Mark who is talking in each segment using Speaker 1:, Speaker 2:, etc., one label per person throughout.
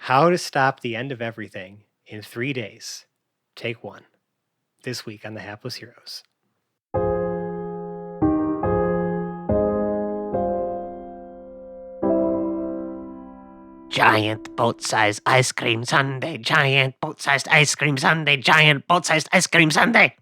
Speaker 1: How to Stop the End of Everything in 3 Days. Take 1. This week on The Hapless Heroes.
Speaker 2: Giant boat-sized ice cream sundae. Giant boat-sized ice cream sundae. Giant boat-sized ice cream sundae.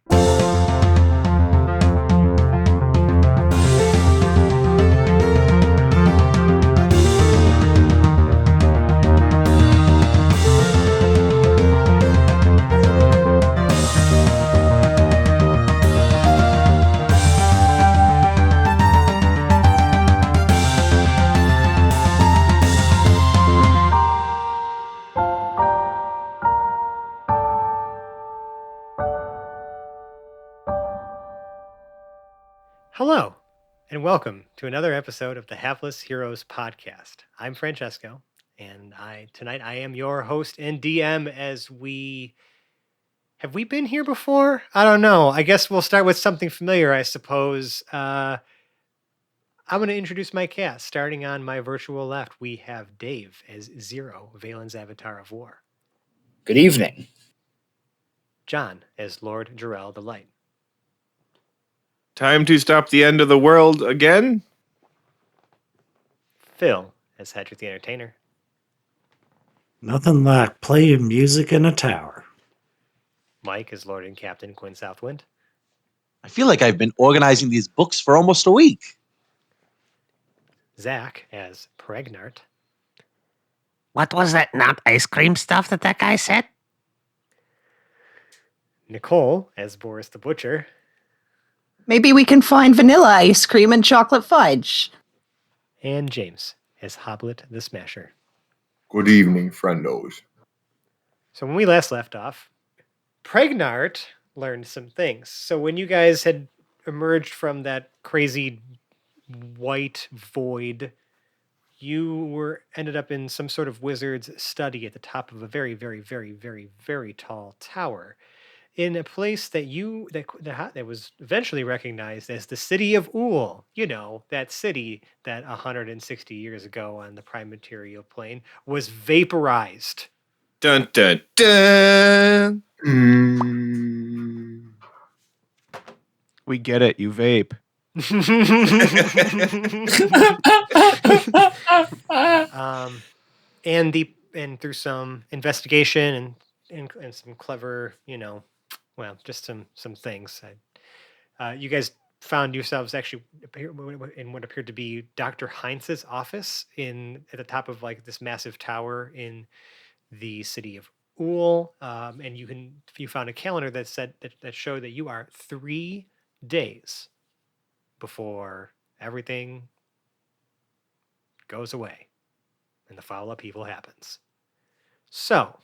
Speaker 1: Hello, and welcome to another episode of the Hapless Heroes podcast. I'm Francesco, and tonight I am your host and DM as we... Have we been here before? I don't know. I guess we'll start with something familiar, I suppose. I'm going to introduce my cast. Starting on my virtual left, we have Dave as Zero, Valen's Avatar of War.
Speaker 3: Good evening.
Speaker 1: John as Lord Jarrell the Light.
Speaker 4: Time to stop the end of the world again?
Speaker 1: Phil as Hedrick the Entertainer.
Speaker 5: Nothing like playing music in a tower.
Speaker 1: Mike as Lord and Captain Quinn Southwind.
Speaker 6: I feel like I've been organizing these books for almost a week.
Speaker 1: Zach as Pregnart.
Speaker 2: What was that not ice cream stuff that guy said?
Speaker 1: Nicole as Boris the Butcher.
Speaker 7: Maybe we can find vanilla ice cream and chocolate fudge.
Speaker 1: And James as Hoblet the Smasher.
Speaker 8: Good evening, friendos.
Speaker 1: So when we last left off, Pregnart learned some things. So when you guys had emerged from that crazy white void, you ended up in some sort of wizard's study at the top of a very, very, very, very, very tall tower, in a place that that was eventually recognized as the city of Uhl. You know, that city that 160 years ago on the prime material plane was vaporized.
Speaker 4: Dun dun dun! We get it, you vape.
Speaker 1: And through some investigation and some clever, just some things, you guys found yourselves actually in what appeared to be Dr. Heinz's office at the top of like this massive tower in the city of Uhl, and you found a calendar that said that showed that you are 3 days before everything goes away and the foul upheaval happens. So,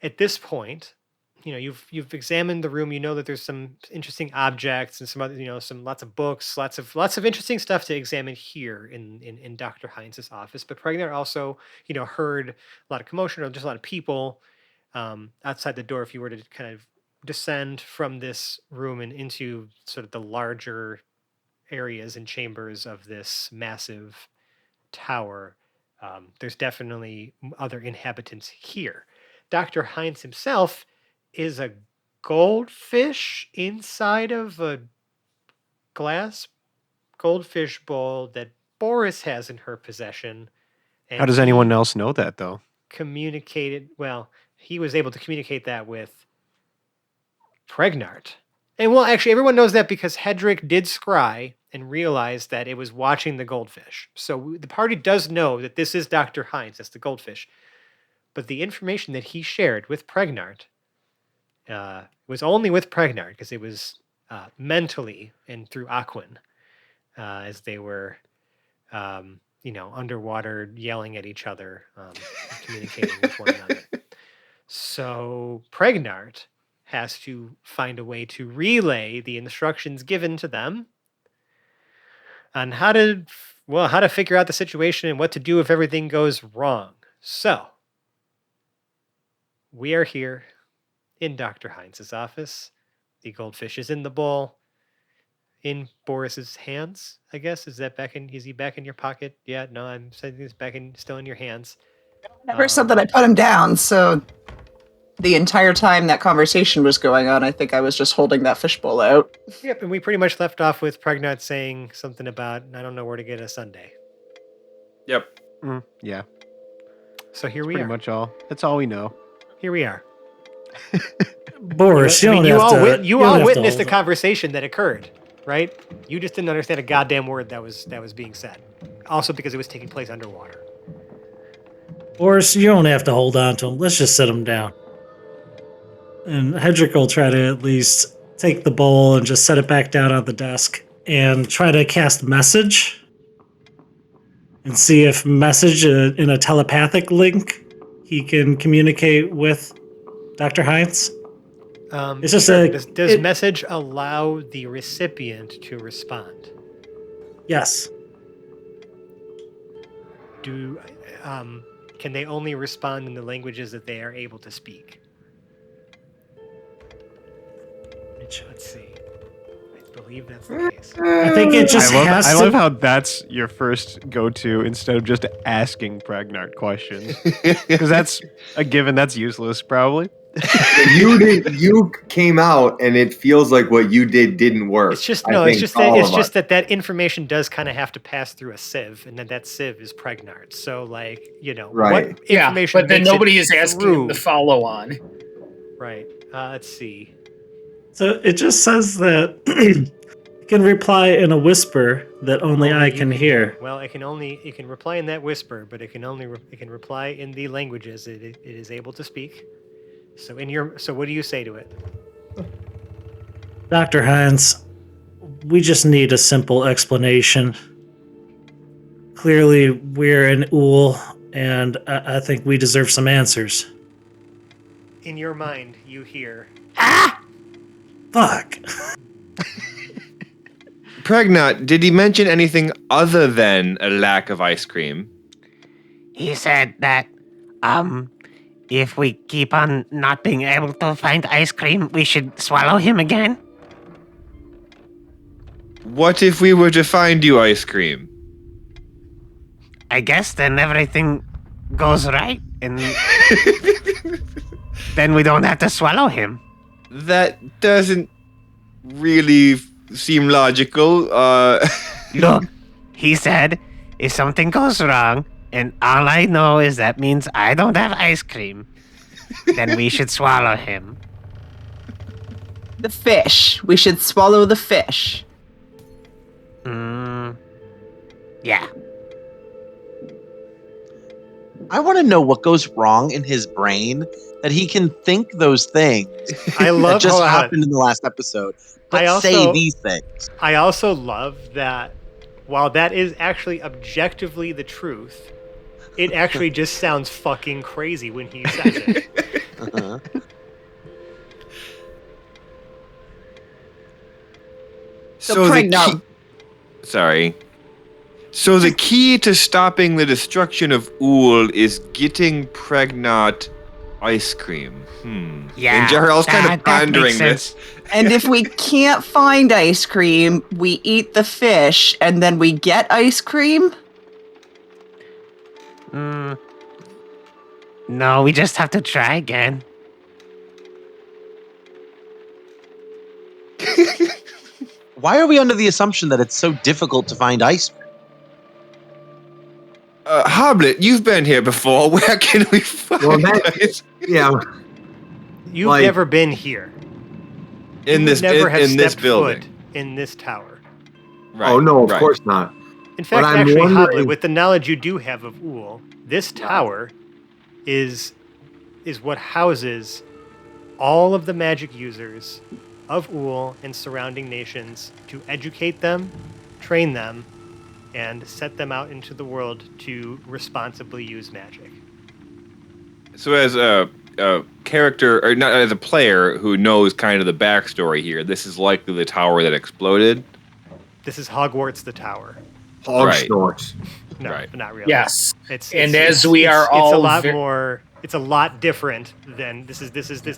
Speaker 1: at this point, you've examined the room. You know that there's some interesting objects and some other, lots of books, lots of interesting stuff to examine here in Dr. Heinz's office. But Pregnart also, heard a lot of commotion or just a lot of people outside the door. If you were to kind of descend from this room and into sort of the larger areas and chambers of this massive tower, there's definitely other inhabitants here. Dr. Heinz himself is a goldfish inside of a glass goldfish bowl that Boris has in her possession.
Speaker 4: How does anyone else know that, though?
Speaker 1: He was able to communicate that with Pregnart. And actually, everyone knows that because Hedrick did scry and realized that it was watching the goldfish. So the party does know that this is Dr. Heinz, that's the goldfish. But the information that he shared with Pregnart was only with Pregnart because it was mentally and through Aquin as they were, underwater yelling at each other, communicating with one another. So Pregnart has to find a way to relay the instructions given to them on how to figure out the situation and what to do if everything goes wrong. So, we are here in Dr. Heinz's office. The goldfish is in the bowl. in Boris's hands, I guess. Is he back in your pocket? Yeah, no, I'm saying he's still in your hands.
Speaker 7: Never said that I put him down, so the entire time that conversation was going on, I think I was just holding that fishbowl out.
Speaker 1: Yep, and we pretty much left off with Pregnart saying something about, I don't know where to get a sundae.
Speaker 4: Yep. Yeah.
Speaker 1: So here
Speaker 4: That's
Speaker 1: we
Speaker 4: pretty
Speaker 1: are.
Speaker 4: much all. That's all we know.
Speaker 1: Here we are.
Speaker 5: Boris, you don't
Speaker 1: you
Speaker 5: have
Speaker 1: all,
Speaker 5: to.
Speaker 1: wit- you
Speaker 5: don't
Speaker 1: all
Speaker 5: have to
Speaker 1: witnessed the
Speaker 5: hold it.
Speaker 1: conversation that occurred, right? You just didn't understand a goddamn word that was being said. Also because it was taking place underwater.
Speaker 5: Boris, you don't have to hold on to him. Let's just sit him down. And Hedrick will try to at least take the bowl and just set it back down on the desk and try to cast message and see if message in a telepathic link he can communicate with Dr. Hines. It's just
Speaker 1: sure.
Speaker 5: a-
Speaker 1: Does
Speaker 5: it-
Speaker 1: message allow the recipient to respond?
Speaker 5: Yes.
Speaker 1: Can they only respond in the languages that they are able to speak? Let's see. I believe that's the case.
Speaker 5: I think it just has
Speaker 4: I
Speaker 5: to.
Speaker 4: love how that's your first go-to instead of just asking Pregnart questions. Because that's a given. That's useless, probably.
Speaker 8: You came out, and it feels like what you did didn't work.
Speaker 1: It's just
Speaker 8: I think all of us.
Speaker 1: that information does kind of have to pass through a sieve, and then that sieve is Pregnart. So, like,
Speaker 8: Right.
Speaker 1: what
Speaker 9: Yeah,
Speaker 1: information?
Speaker 9: but then
Speaker 1: makes it
Speaker 9: nobody is asking him
Speaker 1: through?
Speaker 9: to follow on.
Speaker 1: Right. Let's see.
Speaker 5: So it just says that you can reply in a whisper that only I
Speaker 1: you
Speaker 5: can hear.
Speaker 1: Well, it can reply in that whisper, but it can reply in the languages it is able to speak. So what do you say to it?
Speaker 5: Dr. Hines, we just need a simple explanation. Clearly, we're an Ool, and I think we deserve some answers.
Speaker 1: In your mind, you hear.
Speaker 5: Fuck.
Speaker 4: Pregnant, did he mention anything other than a lack of ice cream?
Speaker 2: He said that, if we keep on not being able to find ice cream, we should swallow him again.
Speaker 4: What if we were to find you ice cream?
Speaker 2: I guess then everything goes right, and then we don't have to swallow him.
Speaker 4: That doesn't really seem logical.
Speaker 2: Look, he said, if something goes wrong, and all I know is that means I don't have ice cream, then we should swallow him.
Speaker 7: The fish. We should swallow the fish.
Speaker 2: Yeah.
Speaker 6: I want to know what goes wrong in his brain that he can think those things
Speaker 1: I love
Speaker 6: that just
Speaker 1: hold on.
Speaker 6: happened in the last episode, but
Speaker 1: I
Speaker 6: say
Speaker 1: also-
Speaker 6: these things.
Speaker 1: I also love that while that is actually objectively the truth, it actually just sounds fucking crazy when he says it.
Speaker 6: Uh-huh.
Speaker 7: So Pregnart.
Speaker 4: Sorry. So the key to stopping the destruction of Ool is getting Pregnant ice cream.
Speaker 2: Yeah.
Speaker 4: And Jarrell's kind of
Speaker 2: that
Speaker 4: pondering
Speaker 2: makes sense.
Speaker 4: this.
Speaker 7: And if we can't find ice cream, we eat the fish and then we get ice cream?
Speaker 2: No, we just have to try again.
Speaker 6: Why are we under the assumption that it's so difficult to find ice cream?
Speaker 4: Hoblet, you've been here before. Where can we find
Speaker 8: Well, that-
Speaker 4: ice
Speaker 8: Yeah.
Speaker 1: You've
Speaker 8: Like-
Speaker 1: never been here.
Speaker 4: in this
Speaker 1: never have
Speaker 4: in this
Speaker 1: stepped
Speaker 4: building?
Speaker 1: foot in this tower.
Speaker 4: Right,
Speaker 8: Oh no, of
Speaker 4: right.
Speaker 8: course not.
Speaker 1: In fact,
Speaker 8: I'm
Speaker 1: actually, Hoblet,
Speaker 8: wondering-
Speaker 1: with the knowledge you do have of Ool, this tower is what houses all of the magic users of Ool and surrounding nations to educate them, train them, and set them out into the world to responsibly use magic.
Speaker 4: So as a character, or not as a player who knows kind of the backstory here, this is likely the tower that exploded.
Speaker 1: This is Hogwarts the Tower.
Speaker 8: Hog
Speaker 4: Right.
Speaker 8: snorts.
Speaker 1: No,
Speaker 4: Right.
Speaker 1: not really.
Speaker 9: Yes.
Speaker 1: It's
Speaker 9: And as we are
Speaker 1: it's
Speaker 9: all
Speaker 1: a lot
Speaker 9: ve-
Speaker 1: more. It's a lot different than this.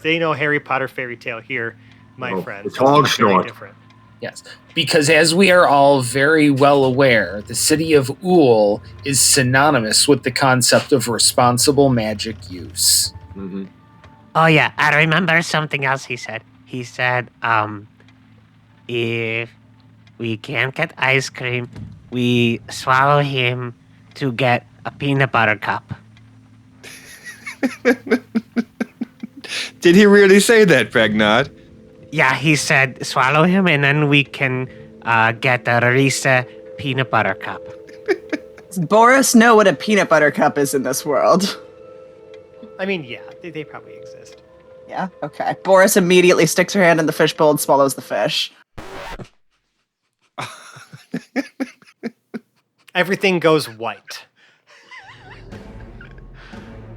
Speaker 1: They know Harry Potter fairy tale here, my
Speaker 8: Oh,
Speaker 1: friend.
Speaker 8: it's hog
Speaker 1: very
Speaker 8: snort.
Speaker 1: different.
Speaker 9: Yes, because as we are all very well aware, the city of Ool is synonymous with the concept of responsible magic use.
Speaker 8: Mm-hmm.
Speaker 2: Oh yeah, I remember something else he said. He said, if we can't get ice cream, we swallow him to get a peanut butter cup.
Speaker 4: Did he really say that, Pregnart?
Speaker 2: Yeah, he said swallow him and then we can get a Reese peanut butter cup.
Speaker 7: Does Boris know what a peanut butter cup is in this world?
Speaker 1: I mean, yeah, they probably exist.
Speaker 7: Yeah, okay. Boris immediately sticks her hand in the fishbowl and swallows the fish.
Speaker 1: Everything goes white.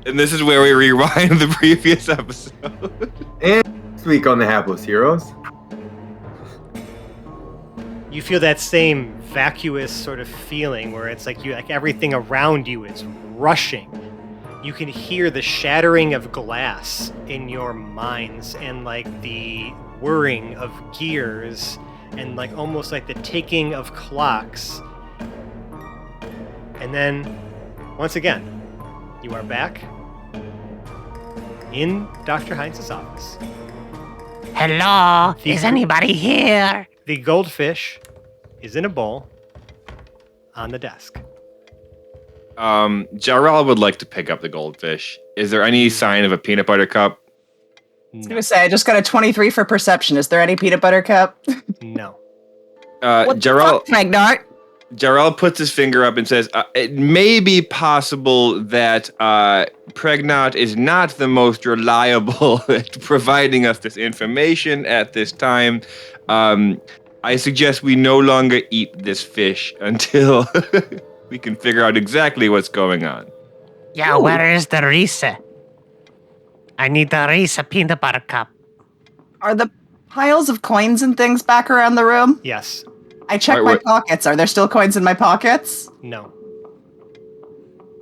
Speaker 4: And this is where we rewind the previous episode.
Speaker 8: And this week on the Hapless Heroes.
Speaker 1: You feel that same vacuous sort of feeling where it's like everything around you is rushing. You can hear the shattering of glass in your minds and like the whirring of gears and like almost like the ticking of clocks. And then once again, you are back in Dr. Heinz's office.
Speaker 2: Hello, is anybody here?
Speaker 1: The goldfish is in a bowl on the desk.
Speaker 4: Jarrell would like to pick up the goldfish. Is there any sign of a peanut butter cup?
Speaker 7: I was gonna say, I just got a 23 for perception. Is there any peanut butter cup?
Speaker 1: No.
Speaker 7: What the fuck, Pregnart?
Speaker 4: Jarrell puts his finger up and says, it may be possible that Pregnart is not the most reliable at providing us this information at this time. I suggest we no longer eat this fish until we can figure out exactly what's going on.
Speaker 2: Yeah, where is the Reese? I need the Reese peanut butter cup.
Speaker 7: Are the piles of coins and things back around the room?
Speaker 1: Yes.
Speaker 7: I checked my pockets. Are there still coins in my pockets?
Speaker 1: No.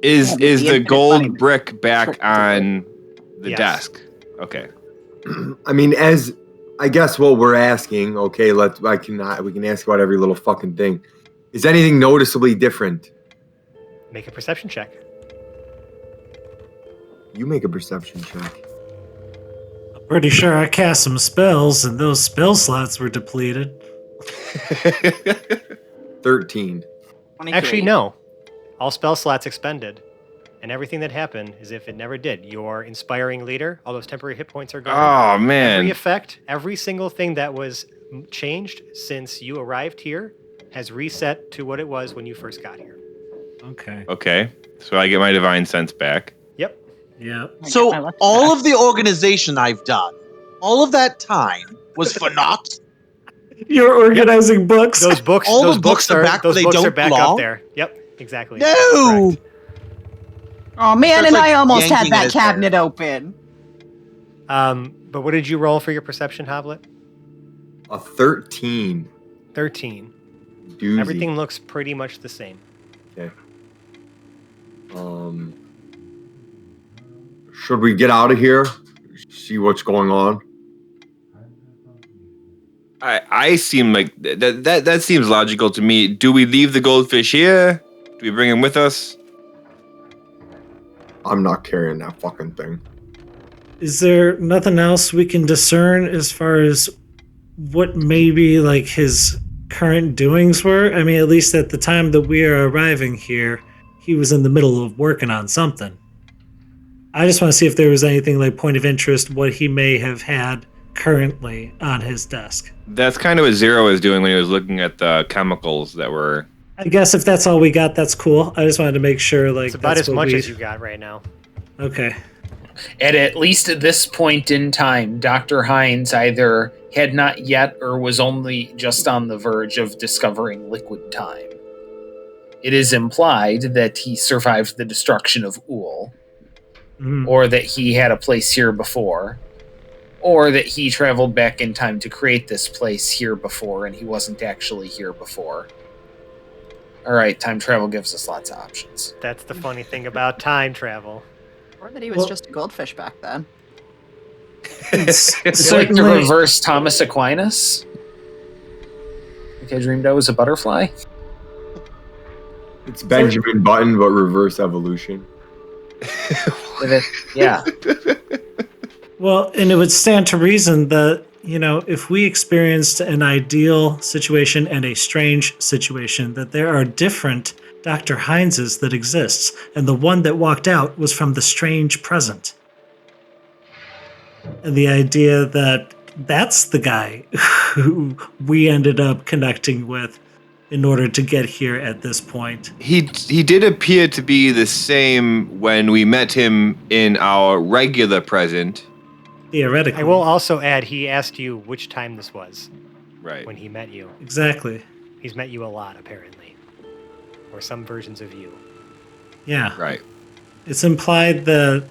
Speaker 4: Is
Speaker 7: the
Speaker 4: the
Speaker 7: infinite
Speaker 4: gold
Speaker 7: money.
Speaker 4: brick back on the
Speaker 1: Yes.
Speaker 4: desk? Okay.
Speaker 8: I mean, as I guess what we're asking, okay, we can ask about every little fucking thing. Is anything noticeably different?
Speaker 1: Make a perception check.
Speaker 8: You make a perception check.
Speaker 5: Pretty sure I cast some spells and those spell slots were depleted.
Speaker 8: 13.
Speaker 7: 23.
Speaker 1: Actually, no. All spell slots expended. And everything that happened is if it never did. Your inspiring leader, all those temporary hit points are gone.
Speaker 4: Oh,
Speaker 1: Every
Speaker 4: man.
Speaker 1: effect, every single thing that was changed since you arrived here has reset to what it was when you first got here.
Speaker 5: Okay.
Speaker 4: Okay. So I get my divine sense back.
Speaker 1: Yep.
Speaker 5: Yeah.
Speaker 6: So all of the organization I've done, all of that time was for naught.
Speaker 5: You're organizing books.
Speaker 1: Those books,
Speaker 6: All
Speaker 1: those
Speaker 6: the books are back where
Speaker 1: those
Speaker 6: they
Speaker 1: books are
Speaker 6: don't
Speaker 1: back
Speaker 6: belong?
Speaker 1: up there. Yep, exactly.
Speaker 6: No!
Speaker 1: Correct.
Speaker 7: Oh man,
Speaker 6: Starts,
Speaker 7: and
Speaker 6: like,
Speaker 7: I almost
Speaker 6: yanking
Speaker 7: had
Speaker 6: at
Speaker 7: that
Speaker 6: his
Speaker 7: cabinet
Speaker 6: hair.
Speaker 7: open.
Speaker 1: But what did you roll for your perception, Hoblet?
Speaker 8: A 13.
Speaker 1: 13.
Speaker 8: Doozy.
Speaker 1: Everything looks pretty much the same.
Speaker 8: Okay. Should we get out of here? See what's going on?
Speaker 4: I seem like that seems logical to me. Do we leave the goldfish here? Do we bring him with us?
Speaker 8: I'm not carrying that fucking thing.
Speaker 5: Is there nothing else we can discern as far as what maybe like his current doings were? I mean, at least at the time that we are arriving here, he was in the middle of working on something. I just want to see if there was anything like point of interest, what he may have had currently on his desk.
Speaker 4: That's kind of what Zero was doing when he was looking at the chemicals that were.
Speaker 5: I guess if that's all we got, that's cool. I just wanted to make sure like
Speaker 1: It's about
Speaker 5: that's
Speaker 1: as
Speaker 5: what
Speaker 1: much
Speaker 5: we-
Speaker 1: as you got right now.
Speaker 5: Okay.
Speaker 9: At least at this point in time, Dr. Hines either had not yet or was only just on the verge of discovering liquid time. It is implied that he survived the destruction of Ool,
Speaker 5: Mhm.
Speaker 9: or that he had a place here before, or that he traveled back in time to create this place here before and he wasn't actually here before. Alright, time travel gives us lots of options.
Speaker 1: That's the funny thing about time travel.
Speaker 7: Or that he was
Speaker 5: Well-
Speaker 7: just a goldfish back then.
Speaker 5: It's
Speaker 9: It's like the
Speaker 5: certainly-
Speaker 9: reverse Thomas Aquinas. like I dreamed I was a butterfly?
Speaker 8: It's Benjamin Button, but reverse evolution.
Speaker 9: Yeah.
Speaker 5: Well, and it would stand to reason that, if we experienced an ideal situation and a strange situation, that there are different Dr. Hineses that exists, and the one that walked out was from the strange present. And the idea that that's the guy who we ended up connecting with in order to get here at this point.
Speaker 4: He did appear to be the same when we met him in our regular present.
Speaker 5: Theoretically.
Speaker 1: I will also add, he asked you which time this was
Speaker 4: Right.
Speaker 1: when he met you.
Speaker 5: Exactly.
Speaker 1: He's met you a lot, apparently. Or some versions of you.
Speaker 5: Yeah.
Speaker 4: Right.
Speaker 5: It's implied that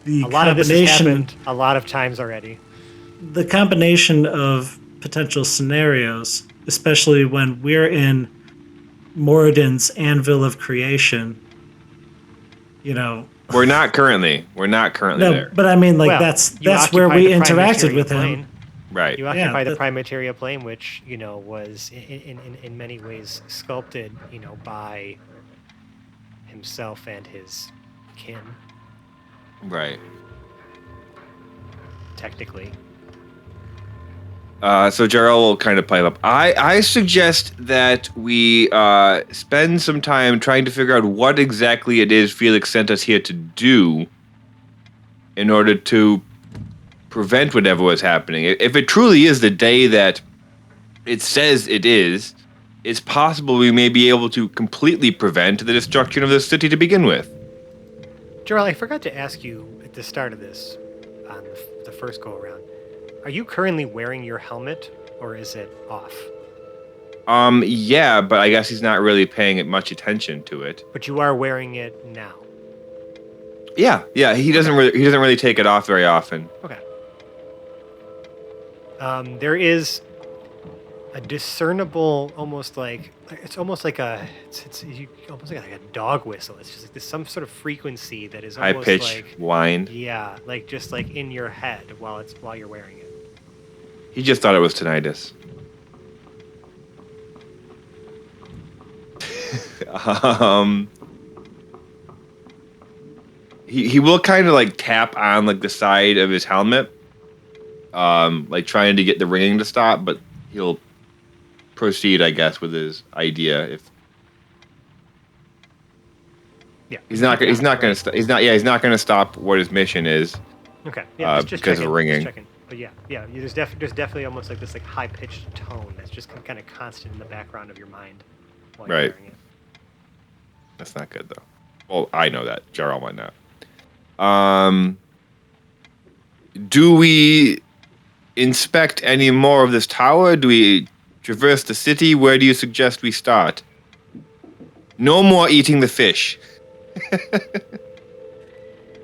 Speaker 5: the
Speaker 1: A lot of this has
Speaker 5: combination
Speaker 1: happened a lot of times already.
Speaker 5: the combination of potential scenarios, especially when we're in Moradin's Anvil of Creation,
Speaker 4: We're not currently
Speaker 5: no,
Speaker 4: there.
Speaker 5: but I mean, like
Speaker 1: Well,
Speaker 5: that's
Speaker 1: you
Speaker 5: where
Speaker 1: occupy
Speaker 5: we
Speaker 1: the prime
Speaker 5: interacted
Speaker 1: materia
Speaker 5: with him.
Speaker 1: plane.
Speaker 4: Right.
Speaker 1: You occupy the
Speaker 5: that-
Speaker 1: prime materia plane, which was in many ways sculpted, by himself and his kin,
Speaker 4: Right.
Speaker 1: technically.
Speaker 4: So Jarrell will kind of pipe up. I suggest that we spend some time trying to figure out what exactly it is Felix sent us here to do in order to prevent whatever was happening. If it truly is the day that it says it is, it's possible we may be able to completely prevent the destruction of the city to begin with.
Speaker 1: Jarrell, I forgot to ask you at the start of this, on the first go-around. Are you currently wearing your helmet, or is it off?
Speaker 4: Yeah, but I guess he's not really paying much attention to it.
Speaker 1: But you are wearing it now.
Speaker 4: Yeah, he doesn't really take it off very often.
Speaker 1: Okay. There is a discernible, almost like almost like a dog whistle. It's just like this some sort of frequency that is
Speaker 4: High
Speaker 1: almost
Speaker 4: pitch
Speaker 1: like
Speaker 4: whine.
Speaker 1: yeah, like just like in your head while you're wearing it.
Speaker 4: He just thought it was tinnitus. He will kind of like tap on like the side of his helmet, like trying to get the ringing to stop, but he'll proceed, I guess, with his idea. If
Speaker 1: Yeah.
Speaker 4: he's not going to stop what his mission is.
Speaker 1: Okay. Yeah. Just
Speaker 4: because of
Speaker 1: checking,
Speaker 4: ringing.
Speaker 1: Just checking. But yeah. There's definitely almost like this like high pitched tone that's just kind of constant in the background of your mind while you're
Speaker 4: Right.
Speaker 1: wearing it.
Speaker 4: That's not good though. Well, I know that. Jarl might not. Do we inspect any more of this tower? Do we traverse the city? Where do you suggest we start? No more eating the fish.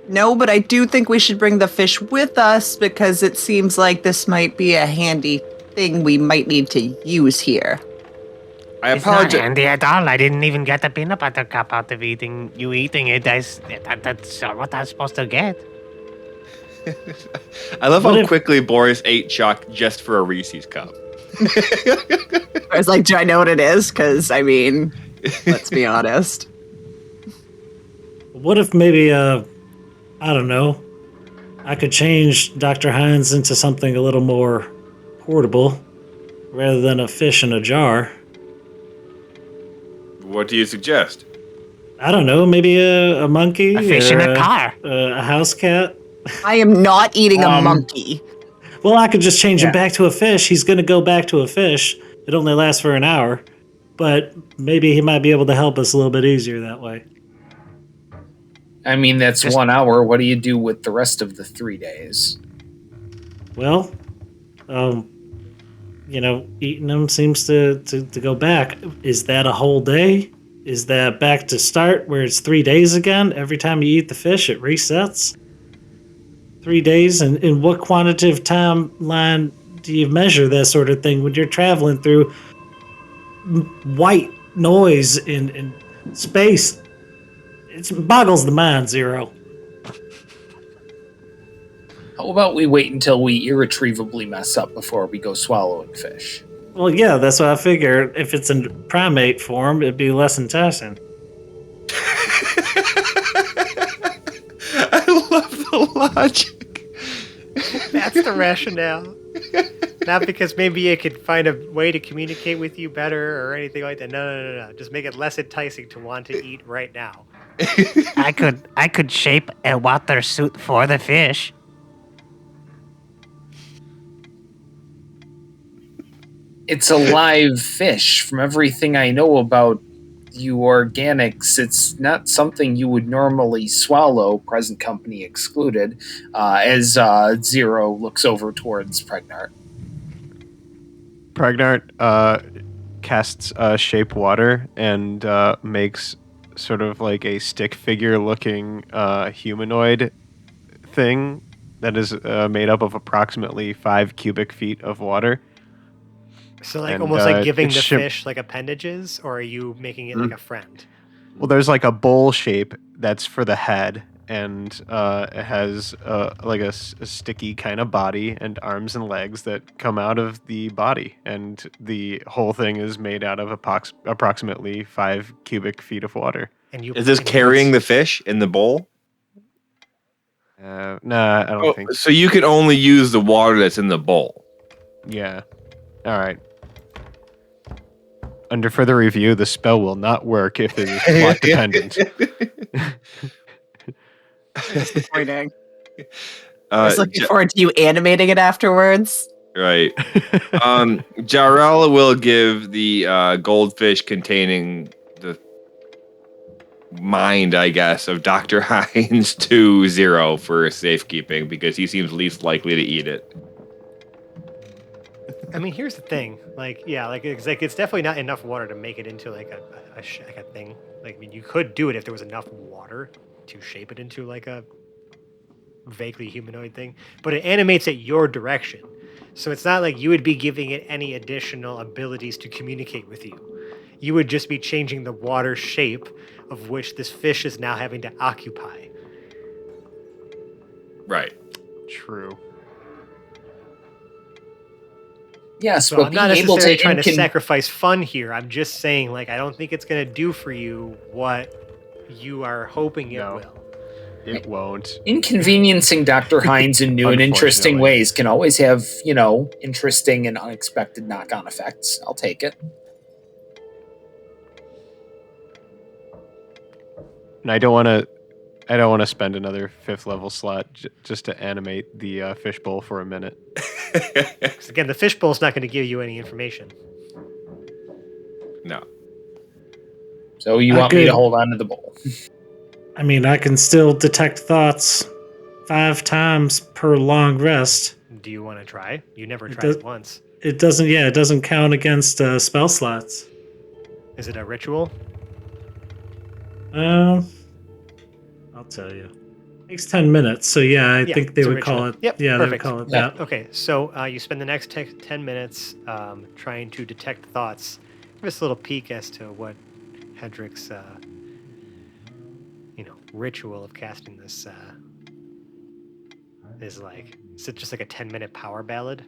Speaker 7: No, but I do think we should bring the fish with us because it seems like this might be a handy thing we might need to use here.
Speaker 4: I
Speaker 2: It's not
Speaker 4: apologize.
Speaker 2: handy at all. I didn't even get the peanut butter cup out of eating it. That's what I'm supposed to get.
Speaker 4: I love
Speaker 5: What
Speaker 4: how
Speaker 5: if-
Speaker 4: quickly Boris ate Chuck just for a Reese's cup.
Speaker 7: I was like, do I know what it is? Because, I mean, let's be honest.
Speaker 5: What if maybe, I don't know, I could change Dr. Hines into something a little more portable rather than a fish in a jar?
Speaker 4: What do you suggest?
Speaker 5: I don't know, maybe a monkey?
Speaker 2: A fish in
Speaker 5: or
Speaker 2: a car.
Speaker 5: A house cat?
Speaker 7: I am not eating a monkey.
Speaker 5: Well, I could just change
Speaker 9: Yeah.
Speaker 5: him back to a fish. He's going to go back to a fish. It only lasts for an hour, but maybe he might be able to help us a little bit easier that way.
Speaker 9: I mean, that's
Speaker 2: Just-
Speaker 9: 1 hour. What do you do with the rest of the 3 days?
Speaker 5: Well, eating them seems to go back. Is that a whole day? Is that back to start where it's 3 days again? Every time you eat the fish, it resets? 3 days? And in what quantitative timeline do you measure that sort of thing when you're traveling through white noise in space? It boggles the mind, Zero.
Speaker 9: How about we wait until we irretrievably mess up before we go swallowing fish?
Speaker 5: Well, yeah, that's what I figured. If it's in primate form, it'd be less enticing.
Speaker 4: I love the logic.
Speaker 1: That's the rationale. Not because maybe it could find a way to communicate with you better or anything like that. No. Just make it less enticing to want to eat right now.
Speaker 2: I could shape a water suit for the fish.
Speaker 9: It's a live fish. From everything I know about you organics, it's not something you would normally swallow, present company excluded, as Zero looks over towards Pregnart.
Speaker 10: Pregnart casts shape water and makes sort of like a stick figure looking humanoid thing that is made up of approximately 5 cubic feet of water.
Speaker 1: So like
Speaker 10: And,
Speaker 1: almost like giving
Speaker 10: it's
Speaker 1: the
Speaker 10: ship-
Speaker 1: fish like appendages, or are you making it like a friend?
Speaker 10: Well, there's like a bowl shape that's for the head, and it has like a sticky kind of body and arms and legs that come out of the body, and the whole thing is made out of approximately 5 cubic feet of water.
Speaker 1: And you
Speaker 4: Is this
Speaker 1: and you
Speaker 4: carrying
Speaker 1: put-
Speaker 4: the fish in the bowl?
Speaker 10: Nah, I don't think.
Speaker 4: So you can only use the water that's in the bowl.
Speaker 10: Yeah. All right. Under further review, the spell will not work if it is plot dependent.
Speaker 7: Disappointing. I was looking forward to you animating it afterwards.
Speaker 4: Right. Jarrell will give the goldfish containing the mind, I guess, of Dr. Hines to Zero for safekeeping because he seems least likely to eat it.
Speaker 1: I mean, here's the thing. Like, yeah, like it's definitely not enough water to make it into like a thing. Like, I mean, you could do it if there was enough water to shape it into like a vaguely humanoid thing, but it animates it your direction. So it's not like you would be giving it any additional abilities to communicate with you. You would just be changing the water shape of which this fish is now having to occupy.
Speaker 4: Right.
Speaker 10: True.
Speaker 9: Yes,
Speaker 1: So
Speaker 9: but
Speaker 1: I'm not
Speaker 9: being able
Speaker 1: necessarily
Speaker 9: to
Speaker 1: trying to sacrifice fun here. I'm just saying, like, I don't think it's going to do for you what you are hoping it will.
Speaker 10: It won't.
Speaker 9: inconveniencing Dr. Hines in new and interesting
Speaker 10: Unfortunately.
Speaker 9: ways can always have, interesting and unexpected knock-on effects. I'll take it.
Speaker 10: And I don't want to spend another 5th level slot just to animate the fishbowl for a minute.
Speaker 1: 'Cause again, the fishbowl's not going to give you any information.
Speaker 4: No.
Speaker 9: So you want me to hold on to the bowl?
Speaker 5: I mean, I can still detect thoughts 5 times per long rest.
Speaker 1: Do you want to try? You never
Speaker 5: It
Speaker 1: tried
Speaker 5: does-
Speaker 1: it once.
Speaker 5: It doesn't count against spell slots.
Speaker 1: Is it a ritual?
Speaker 5: I'll tell you. Takes 10 minutes, so yeah, I think they
Speaker 1: it's a
Speaker 5: would call
Speaker 1: ritual.
Speaker 5: it.
Speaker 1: Yep,
Speaker 5: yeah, they would
Speaker 1: perfect.
Speaker 5: call it
Speaker 9: Yeah.
Speaker 5: that.
Speaker 1: Okay, so you spend the next 10 minutes trying to detect thoughts. Give us a little peek as to what Hedrick's, ritual of casting this is like. Is it just like a 10-minute power ballad?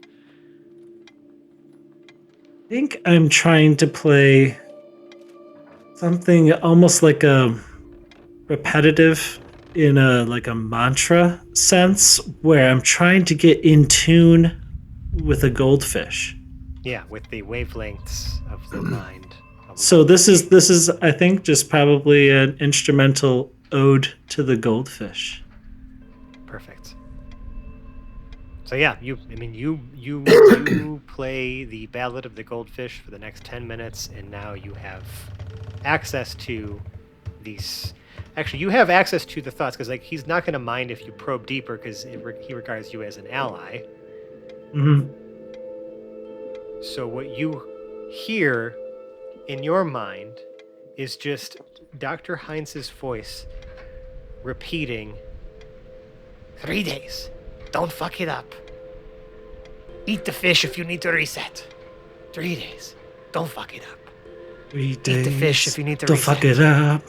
Speaker 5: I think I'm trying to play something almost like a repetitive in a mantra sense where I'm trying to get in tune with a goldfish.
Speaker 1: Yeah, with the wavelengths of the mind.
Speaker 5: So this is I think just probably an instrumental ode to the goldfish.
Speaker 1: Perfect. So yeah, you play the Ballad of the Goldfish for the next 10 minutes, and now you have access to these. Actually, you have access to the thoughts because he's not going to mind if you probe deeper because he regards you as an ally.
Speaker 5: Mm-hmm.
Speaker 1: So what you hear in your mind is just Dr. Heinz's voice repeating, 3 days. Don't fuck it up. Eat the fish if you need to reset. 3 days. Don't fuck it up.
Speaker 5: 3 days.
Speaker 1: Eat the fish if you need to
Speaker 5: Don't
Speaker 1: reset.
Speaker 5: fuck it up.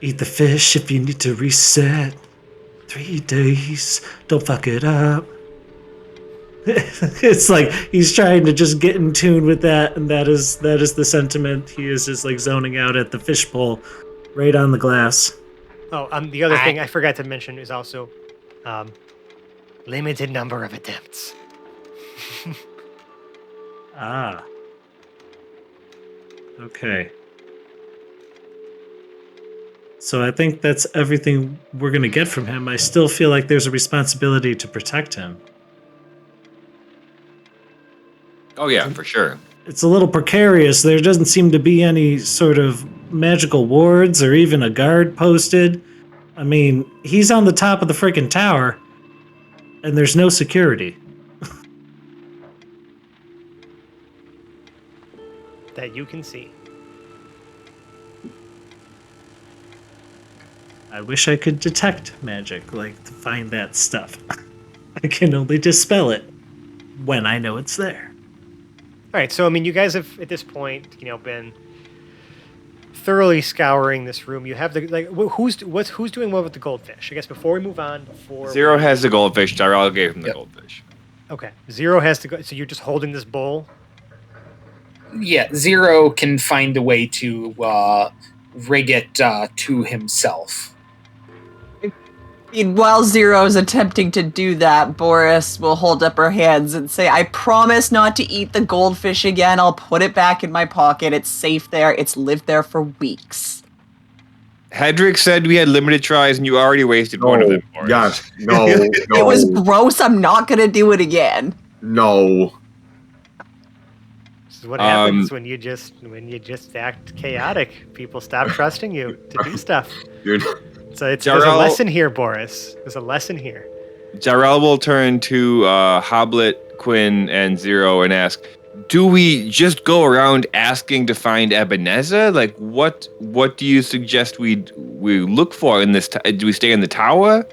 Speaker 5: Eat the fish if you need to reset. 3 days. Don't fuck it up. It's like he's trying to just get in tune with that, and that is the sentiment. He is just like zoning out at the fishbowl, right on the glass.
Speaker 1: Oh, the other thing I forgot to mention is also limited number of attempts.
Speaker 5: Ah. Okay. So I think that's everything we're going to get from him. I still feel like there's a responsibility to protect him.
Speaker 4: Oh yeah, for sure.
Speaker 5: It's a little precarious. There doesn't seem to be any sort of magical wards or even a guard posted. I mean, he's on the top of the freaking tower, and there's no security.
Speaker 1: That you can see.
Speaker 5: I wish I could detect magic, like to find that stuff. I can only dispel it when I know it's there.
Speaker 1: All right, so I mean, you guys have at this point, been thoroughly scouring this room. You have who's doing what with the goldfish? I guess before we move on,
Speaker 4: Zero has the goldfish. Tyrell gave him the goldfish.
Speaker 1: Okay, Zero has to go. So you're just holding this bowl.
Speaker 9: Yeah, Zero can find a way to rig it to himself.
Speaker 7: While Zero is attempting to do that, Boris will hold up her hands and say, I promise not to eat the goldfish again. I'll put it back in my pocket. It's safe there. It's lived there for weeks.
Speaker 4: Hedrick said we had limited tries, and you already wasted one of them. Boris.
Speaker 8: Yes. No.
Speaker 7: It was gross. I'm not going to do it again.
Speaker 8: No.
Speaker 1: This is what happens when you just act chaotic. People stop trusting you to do stuff. So there's a lesson here, Boris. There's a lesson here.
Speaker 4: Jarrell will turn to Hoblet, Quinn, and Zero and ask, do we just go around asking to find Ebenezer? Like, what do you suggest we look for in this? Do we stay in the tower?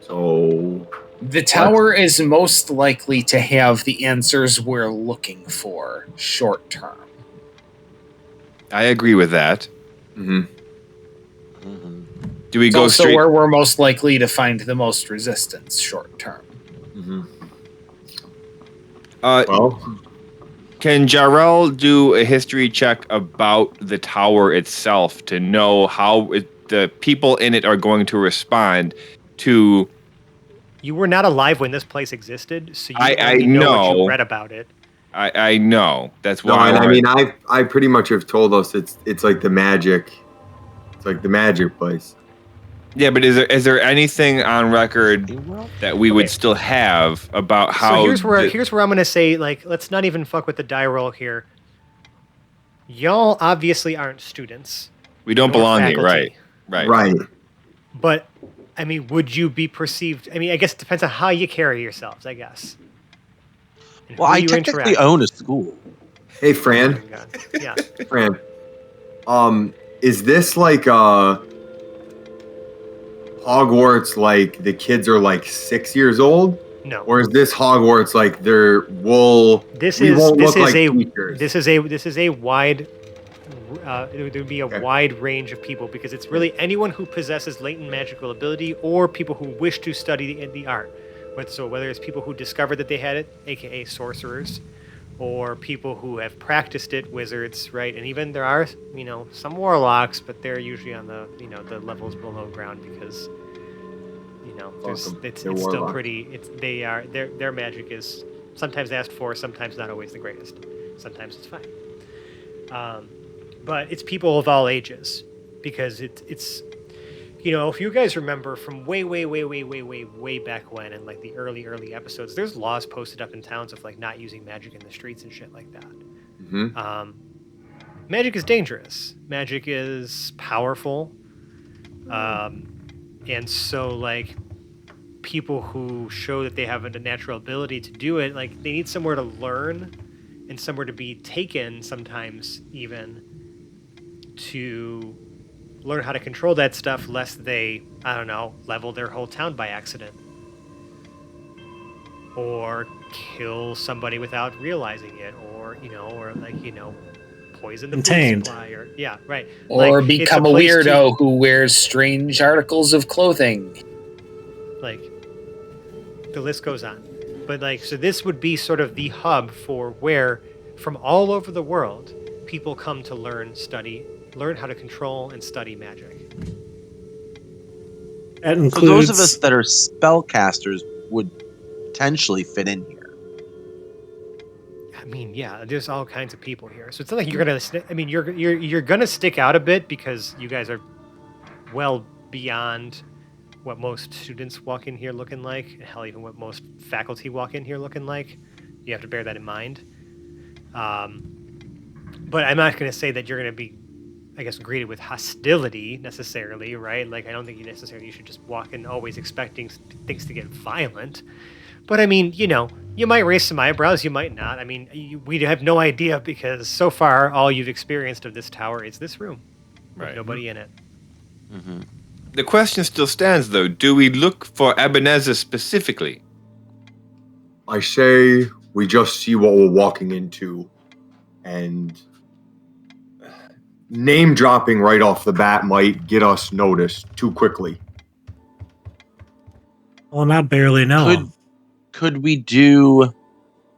Speaker 8: So
Speaker 9: the tower is most likely to have the answers we're looking for short term.
Speaker 4: I agree with that.
Speaker 8: Mm-hmm.
Speaker 4: Do we
Speaker 9: It's
Speaker 4: go
Speaker 9: also
Speaker 4: straight?
Speaker 9: where we're most likely to find the most resistance short term.
Speaker 8: Mm-hmm.
Speaker 4: Can Jarrell do a history check about the tower itself to know how the people in it are going to respond to?
Speaker 1: You were not alive when this place existed, so you
Speaker 4: I
Speaker 1: only know what
Speaker 4: know.
Speaker 1: you read about it.
Speaker 4: I know. That's
Speaker 8: No,
Speaker 4: why.
Speaker 8: and I mean, I pretty much have told us it's like the magic. It's like the magic place.
Speaker 4: Yeah, but is there anything on record that we would still have about how?
Speaker 1: So here's where I'm gonna say, like, let's not even fuck with the die roll here. Y'all obviously aren't students.
Speaker 4: We don't
Speaker 1: nor
Speaker 4: belong here,
Speaker 1: faculty.
Speaker 4: right?
Speaker 1: But I mean, would you be perceived? I mean, I guess it depends on how you carry yourselves, I guess. And
Speaker 6: Well,
Speaker 1: who
Speaker 6: I
Speaker 1: you
Speaker 6: technically
Speaker 1: interact
Speaker 6: own a school.
Speaker 8: Hey, Fran.
Speaker 1: with. Yeah.
Speaker 8: Fran. Is this like Hogwarts? Like the kids are like 6 years old?
Speaker 1: No.
Speaker 8: Or is this Hogwarts like they're
Speaker 1: This
Speaker 8: we
Speaker 1: is
Speaker 8: won't
Speaker 1: this
Speaker 8: look
Speaker 1: is
Speaker 8: like
Speaker 1: a
Speaker 8: teachers?
Speaker 1: this is a wide. There would be a wide range of people because it's really anyone who possesses latent magical ability or people who wish to study the art. So whether it's people who discovered that they had it, aka sorcerers, or people who have practiced it, wizards, right? And even there are, some warlocks, but they're usually on the, the levels below ground because, it's still
Speaker 8: warlocks.
Speaker 1: pretty. Their magic is sometimes asked for, sometimes not always the greatest. Sometimes it's fine. But it's people of all ages because it's. If you guys remember from way back when, in like the early episodes, there's laws posted up in towns of like not using magic in the streets and shit like that.
Speaker 8: Mm-hmm.
Speaker 1: Magic is dangerous. Magic is powerful, and so like people who show that they have a natural ability to do it, like they need somewhere to learn and somewhere to be taken. Sometimes even to learn how to control that stuff lest they, level their whole town by accident. Or kill somebody without realizing it, or poison the food
Speaker 5: Contained.
Speaker 1: supply, or right.
Speaker 9: Or
Speaker 1: Like, it's
Speaker 9: become a
Speaker 1: place
Speaker 9: weirdo who wears strange articles of clothing.
Speaker 1: Like, The list goes on. But like, so this would be sort of the hub for where, from all over the world, people come to learn how to control and study magic.
Speaker 5: That
Speaker 6: So
Speaker 5: includes
Speaker 6: those of us that are spellcasters would potentially fit in here.
Speaker 1: I mean, yeah, there's all kinds of people here, so it's not like you're gonna. I mean, you're gonna stick out a bit because you guys are well beyond what most students walk in here looking like. Hell, even what most faculty walk in here looking like. You have to bear that in mind. But I'm not gonna say that you're gonna be, I guess, greeted with hostility necessarily, right? Like, I don't think you should just walk in always expecting things to get violent. But I mean, you might raise some eyebrows, you might not. I mean, we have no idea because so far all you've experienced of this tower is this room. With nobody in it.
Speaker 6: Mm-hmm.
Speaker 4: The question still stands, though. Do we look for Ebenezer specifically?
Speaker 8: I say we just see what we're walking into, and name dropping right off the bat might get us noticed too quickly.
Speaker 5: Well, not barely know.
Speaker 6: Could we do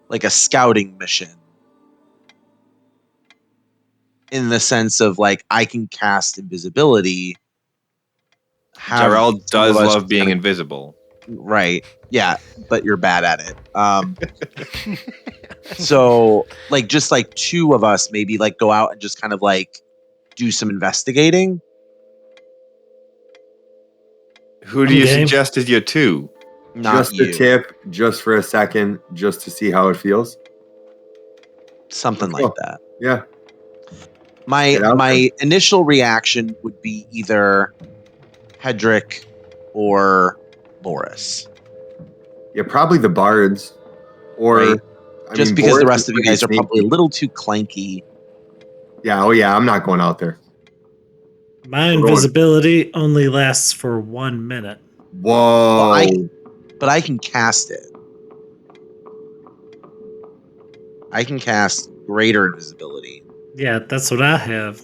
Speaker 6: like a scouting mission? In the sense of like I can cast invisibility.
Speaker 4: Jarrell does love being
Speaker 6: kinda,
Speaker 4: invisible.
Speaker 6: Right. Yeah, but you're bad at it. So like just like two of us maybe like go out and just kind of like do some investigating.
Speaker 4: Who do you suggest as your two?
Speaker 6: Not
Speaker 8: just
Speaker 6: you.
Speaker 8: a tip, just for a second, just to see how it feels.
Speaker 6: Something like that.
Speaker 8: Yeah.
Speaker 6: My initial reaction would be either Hedrick or Boris.
Speaker 8: Yeah, probably the bards. Or
Speaker 6: right? Just because
Speaker 8: Boris
Speaker 6: the rest of you
Speaker 8: pretty
Speaker 6: guys are probably a little too clanky.
Speaker 8: Yeah, I'm not going out there.
Speaker 5: My invisibility only lasts for 1 minute.
Speaker 8: Whoa.
Speaker 6: But I can cast it. I can cast greater invisibility.
Speaker 5: Yeah, that's what I have.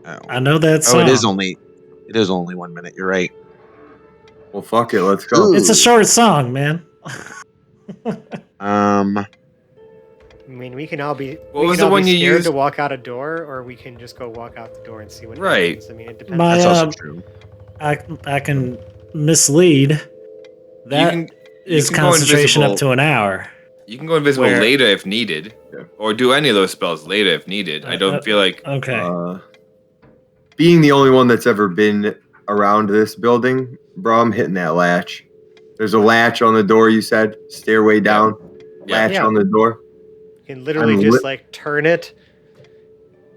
Speaker 6: Oh.
Speaker 5: I know that song.
Speaker 6: It is only 1 minute. You're right.
Speaker 8: Well, fuck it. Let's go.
Speaker 5: It's a short song, man.
Speaker 1: I mean, we can all be.
Speaker 4: What was the one you
Speaker 1: scared
Speaker 4: used?
Speaker 1: to walk out a door, or we can just go walk out the door and see what
Speaker 4: Right.
Speaker 1: happens. I mean, it depends.
Speaker 6: That's also true.
Speaker 5: I can mislead. That is
Speaker 4: can go
Speaker 5: concentration up
Speaker 4: invisible.
Speaker 5: to an hour.
Speaker 4: You can go invisible
Speaker 5: Where-
Speaker 4: later if needed, or do any of those spells later if needed. I don't feel like.
Speaker 5: Okay.
Speaker 8: Being the only one that's ever been around this building, bro, I'm hitting that latch. There's a latch on the door, you said? Stairway down. Latch on the door.
Speaker 1: You can literally just like turn it.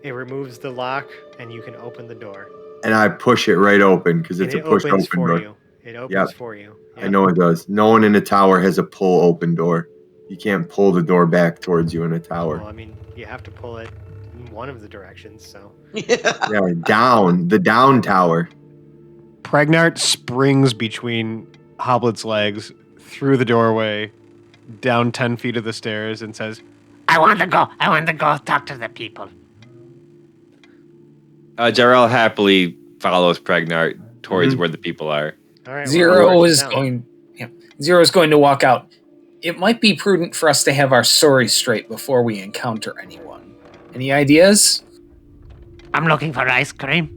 Speaker 1: It removes the lock, and you can open the door.
Speaker 8: And I push it right open because it's
Speaker 1: And
Speaker 8: a push open
Speaker 1: for
Speaker 8: door.
Speaker 1: you. It opens for you.
Speaker 8: I know it does. No one in a tower has a pull open door. You can't pull the door back towards you in a tower.
Speaker 1: Well, I mean, you have to pull it in one of the directions, so.
Speaker 8: Yeah, down. The down tower.
Speaker 10: Pregnart springs between Hoblet's legs through the doorway, down 10 feet of the stairs, and says,
Speaker 2: I want to go talk to the people.
Speaker 4: Jarrell happily follows Pregnart towards where the people are.
Speaker 1: All right.
Speaker 9: Zero is going to walk out. It might be prudent for us to have our stories straight before we encounter anyone. Any ideas?
Speaker 2: I'm looking for ice cream.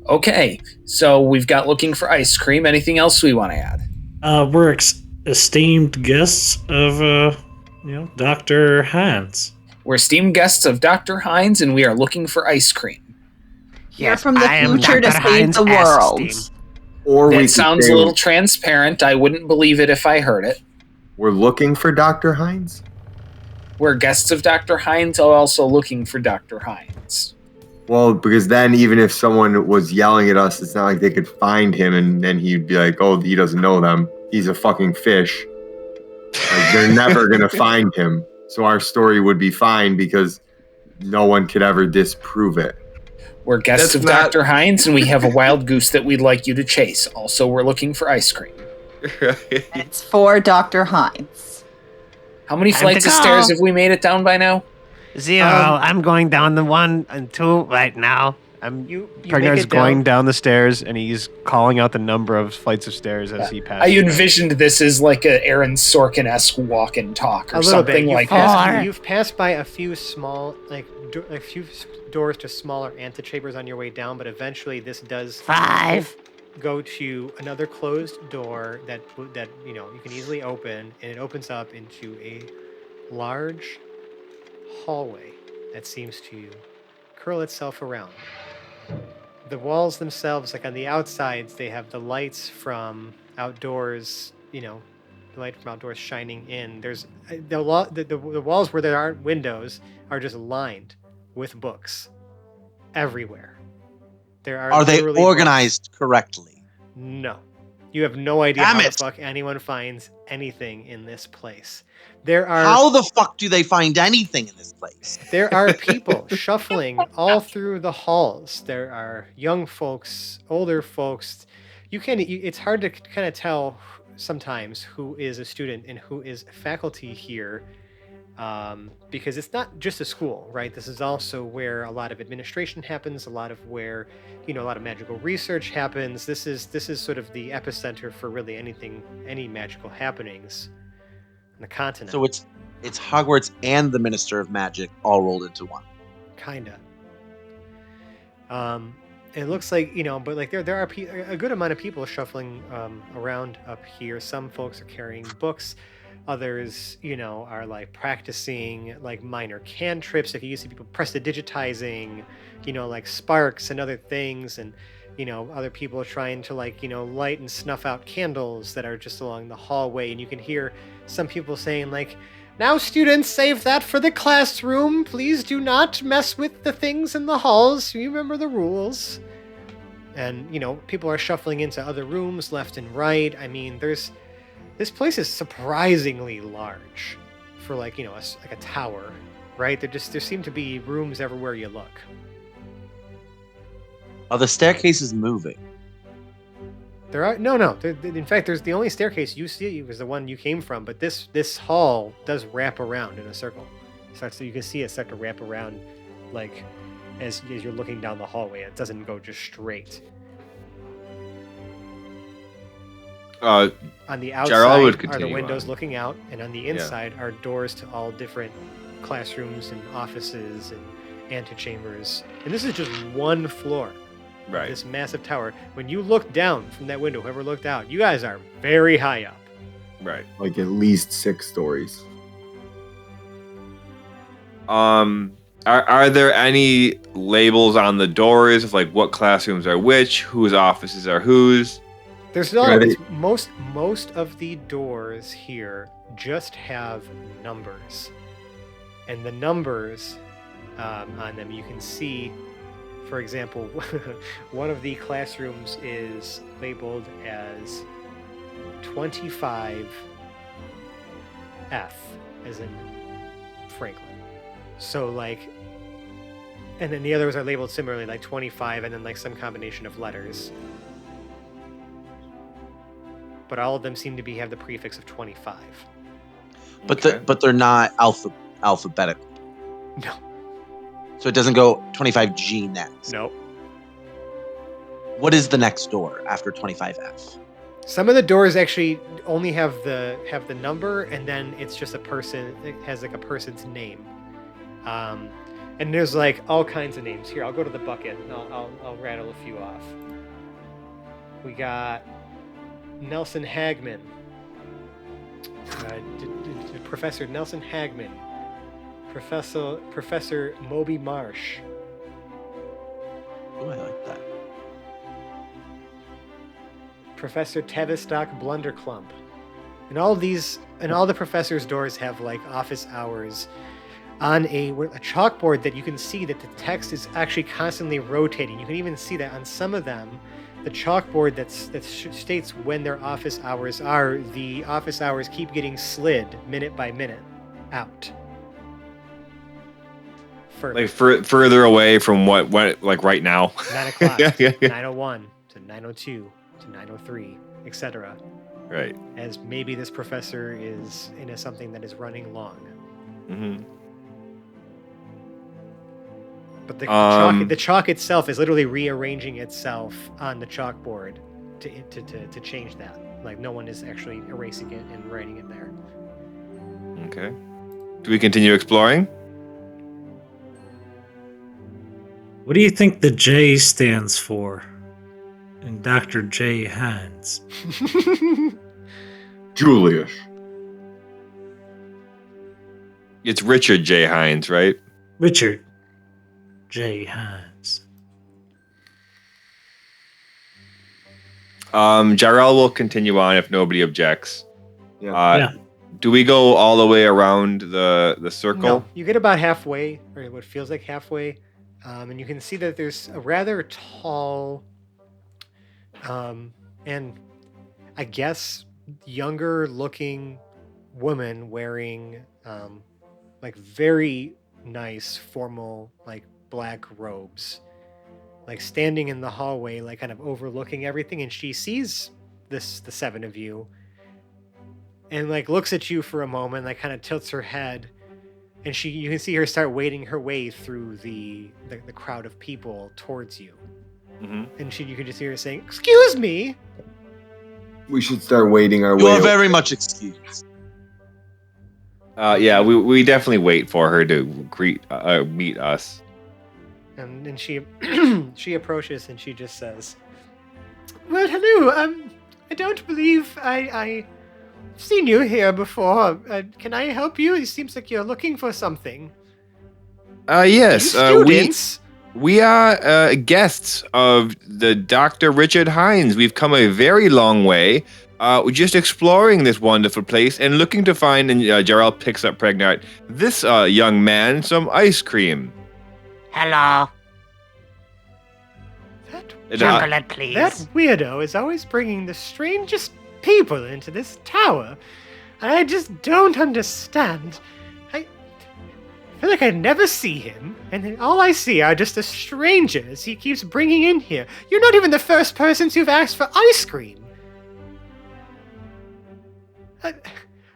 Speaker 9: Okay, so we've got looking for ice cream. Anything else we want to add?
Speaker 5: We're esteemed guests of, Dr. Hines.
Speaker 9: We're esteemed guests of Dr. Hines, and we are looking for ice cream.
Speaker 7: You're from the future to save the world.
Speaker 8: Or
Speaker 9: That sounds a little transparent. I wouldn't believe it if I heard it.
Speaker 8: We're looking for Dr. Hines?
Speaker 9: We're guests of Dr. Hines, also looking for Dr. Hines.
Speaker 8: Well, because then even if someone was yelling at us, it's not like they could find him and then he'd be like, oh, he doesn't know them. He's a fucking fish. Like, they're never going to find him. So our story would be fine because no one could ever disprove it.
Speaker 9: We're guests of Dr. Hines, and we have a wild goose that we'd like you to chase. Also, we're looking for ice cream.
Speaker 7: It's for Dr. Hines.
Speaker 9: How many
Speaker 2: Time
Speaker 9: flights
Speaker 2: to
Speaker 9: of
Speaker 2: go.
Speaker 9: stairs have we made it down by now?
Speaker 2: 0. I'm going down the 1 and 2 right now.
Speaker 1: You make
Speaker 10: Pregnart's
Speaker 1: it down.
Speaker 10: going down the stairs, and he's calling out the number of flights of stairs as he
Speaker 9: I
Speaker 10: passes.
Speaker 9: envisioned this as like a Aaron Sorkin-esque walk and talk or
Speaker 1: A little
Speaker 9: something
Speaker 1: bit.
Speaker 9: like that.
Speaker 1: You've passed by a few small, a few doors to smaller antechambers on your way down, but eventually this does
Speaker 2: 5.
Speaker 1: go to another closed door that you can easily open, and it opens up into a large hallway that seems to curl itself around. The walls themselves, like on the outsides, they have the lights from outdoors, the light from outdoors shining in. There's the walls where there aren't windows are just lined with books everywhere. There are
Speaker 6: Are they
Speaker 1: literally
Speaker 6: organized correctly?
Speaker 1: books. No. You have no idea
Speaker 6: Damn
Speaker 1: how the
Speaker 6: it.
Speaker 1: fuck anyone finds anything in this place. There are
Speaker 6: How the fuck do they find anything in this place?
Speaker 1: There are people shuffling all through the halls. There are young folks, older folks. It's hard to kind of tell sometimes who is a student and who is faculty here, because it's not just a school, right? This is also where a lot of administration happens, a lot of where, a lot of magical research happens. This is sort of the epicenter for really any magical happenings on the continent.
Speaker 6: So it's Hogwarts and the Minister of Magic all rolled into one.
Speaker 1: Kinda. It looks like, but like there are a good amount of people shuffling around up here. Some folks are carrying books. Others, are like practicing like minor cantrips. Like you see people prestidigitizing, like sparks and other things. And, other people are trying to light and snuff out candles that are just along the hallway. And you can hear some people saying like, "Now, students, save that for the classroom. Please do not mess with the things in the halls. Remember the rules." And, people are shuffling into other rooms left and right. I mean, this place is surprisingly large for like a tower, right? There seem to be rooms everywhere you look.
Speaker 6: Are the staircases moving?
Speaker 1: There are no. In fact, there's the only staircase you see was the one you came from, but this hall does wrap around in a circle. So you can see it start to wrap around, like as you're looking down the hallway. It doesn't go just straight. On the
Speaker 4: Jarl
Speaker 1: outside
Speaker 4: would
Speaker 1: are the
Speaker 4: continue
Speaker 1: windows
Speaker 4: on.
Speaker 1: looking out, and on the inside are doors to all different classrooms and offices and antechambers. And this is just one floor.
Speaker 4: Right.
Speaker 1: This massive tower. When you look down from that window, whoever looked out, you guys are very high up.
Speaker 4: Right.
Speaker 8: Like at least 6 stories.
Speaker 4: Are there any labels on the doors of like what classrooms are which, whose offices are whose?
Speaker 1: There's most of the doors here just have numbers, and the numbers on them you can see. For example, one of the classrooms is labeled as 25F, as in Franklin. So and then the others are labeled similarly, like 25, and then like some combination of letters. But all of them seem to have the prefix of 25.
Speaker 6: But they're not alphabetical.
Speaker 1: No.
Speaker 6: So it doesn't go 25G next.
Speaker 1: Nope.
Speaker 6: What is the next door after 25F?
Speaker 1: Some of the doors actually only have the number, and then it's just a person. It has like a person's name. And there's like all kinds of names. Here, I'll go to the bucket and I'll rattle a few off. We got Nelson Hagman, Professor Nelson Hagman, Professor Moby Marsh.
Speaker 6: Oh, I like that.
Speaker 1: Professor Tavistock Blunderclump. And all the professors' doors have like office hours on a chalkboard that you can see that the text is actually constantly rotating. You can even see that on some of them, the chalkboard that states when their office hours are, the office hours keep getting slid minute by minute out.
Speaker 4: Further away from what like right now.
Speaker 1: 9 o'clock,
Speaker 4: Yeah.
Speaker 1: 9:01 to 9:02 to 9:03, etc.
Speaker 4: Right.
Speaker 1: As maybe this professor is into something that is running long.
Speaker 4: Mm-hmm.
Speaker 1: But
Speaker 4: Um,
Speaker 1: the chalk itself is literally rearranging itself on the chalkboard to change that. Like no one is actually erasing it and writing it there.
Speaker 4: Okay. Do we continue exploring?
Speaker 5: What do you think the J stands for in Dr. J. Hines?
Speaker 8: Julius.
Speaker 4: It's Richard J. Hines, right?
Speaker 5: Richard J. Hines.
Speaker 4: Jarrell will continue on if nobody objects.
Speaker 8: Yeah.
Speaker 5: Yeah.
Speaker 4: Do we go all the way around the circle?
Speaker 1: No, you get about halfway, or what feels like halfway, and you can see that there's a rather tall, and I guess younger-looking woman wearing like very nice formal like black robes, like standing in the hallway, like kind of overlooking everything, and she sees the seven of you. And like looks at you for a moment, like kind of tilts her head, and you can see her start wading her way through the crowd of people towards you.
Speaker 4: Mhm.
Speaker 1: And you can just hear her saying, "Excuse me."
Speaker 8: We should start waiting our
Speaker 6: You
Speaker 8: way.
Speaker 6: are very much excused.
Speaker 4: Yeah, we definitely wait for her to meet us.
Speaker 1: And she she approaches and she just says, "Well, hello. I don't believe I've seen you here before. Can I help you? It seems like you're looking for something."
Speaker 4: Yes,
Speaker 1: You students.
Speaker 4: we are guests of the Dr. Richard Hines. We've come a very long way. We're just exploring this wonderful place and looking to find, and Jarrell picks up Pregnart, this young man some ice cream.
Speaker 2: Hello.
Speaker 4: And,
Speaker 2: Chocolate, please.
Speaker 1: That weirdo is always bringing the strangest people into this tower. I just don't understand. I feel like I never see him, and then all I see are just the strangers he keeps bringing in here. You're not even the first persons who've asked for ice cream. I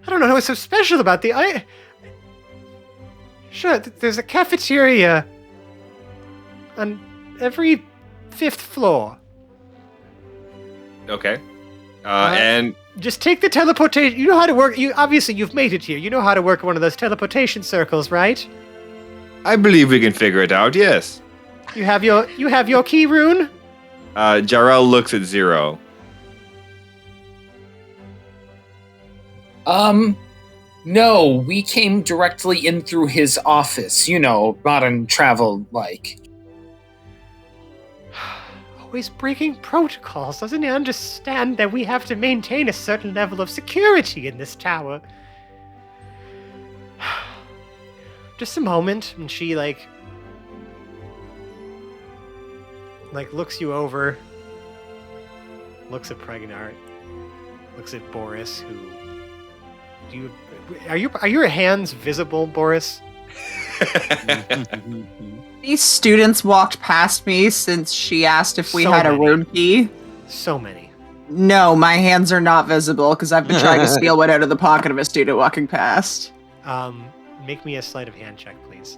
Speaker 1: don't know what's so special about the ice. Sure, there's a cafeteria on every 5th floor.
Speaker 4: okay. And
Speaker 1: Just take the teleportation. You know how to work. You've made it here. You know how to work one of those teleportation circles, right?
Speaker 4: I believe we can figure it out, yes.
Speaker 1: You have your key rune.
Speaker 4: Jarrell looks at Zero.
Speaker 9: No, we came directly in through his office. You know, modern travel like.
Speaker 1: Always breaking protocols. Doesn't he understand that we have to maintain a certain level of security in this tower? Just a moment, and she like looks you over, looks at Pregnart, looks at Boris, are your hands visible, Boris?
Speaker 7: These students walked past me since she asked if we
Speaker 1: So
Speaker 7: had a
Speaker 1: many.
Speaker 7: room key.
Speaker 1: So many.
Speaker 7: No, my hands are not visible because I've been trying to steal one out of the pocket of a student walking past.
Speaker 1: Make me a sleight of hand check, please.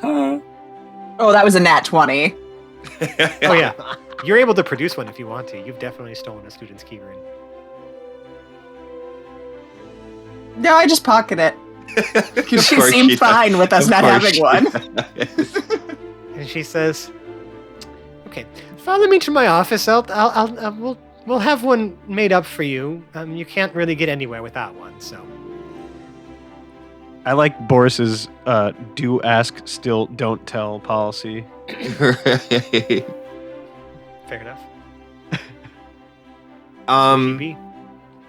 Speaker 7: Oh, that was a nat 20.
Speaker 1: Oh yeah, you're able to produce one if you want to. You've definitely stolen a student's key rune.
Speaker 7: No, I just pocket it.
Speaker 4: Of
Speaker 7: She
Speaker 4: course
Speaker 7: seemed
Speaker 4: does.
Speaker 7: fine with us
Speaker 4: Of
Speaker 7: not
Speaker 4: course
Speaker 7: having
Speaker 4: she
Speaker 7: one.
Speaker 4: does.
Speaker 1: And she says, "Okay, follow me to my office. We'll have one made up for you. You can't really get anywhere without one, so."
Speaker 10: I like Boris's do ask, still don't tell policy.
Speaker 1: Fair enough. GB.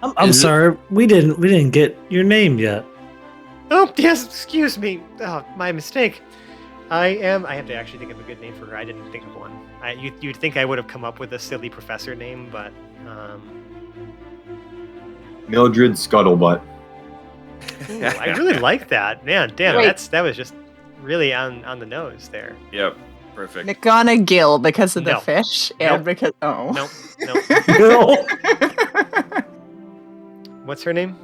Speaker 5: I'm sorry, we didn't get your name yet.
Speaker 1: Oh yes, excuse me. Oh, my mistake. I have to actually think of a good name for her. I didn't think of one. You'd think I would have come up with a silly professor name, but
Speaker 8: Mildred Scuttlebutt.
Speaker 1: ooh, I really like that. Man, damn,
Speaker 7: Wait.
Speaker 1: that was just really on the nose there.
Speaker 4: Yep, perfect.
Speaker 7: McGonagall because of the
Speaker 1: No.
Speaker 7: fish
Speaker 1: Nope.
Speaker 7: and because oh.
Speaker 1: What's her name?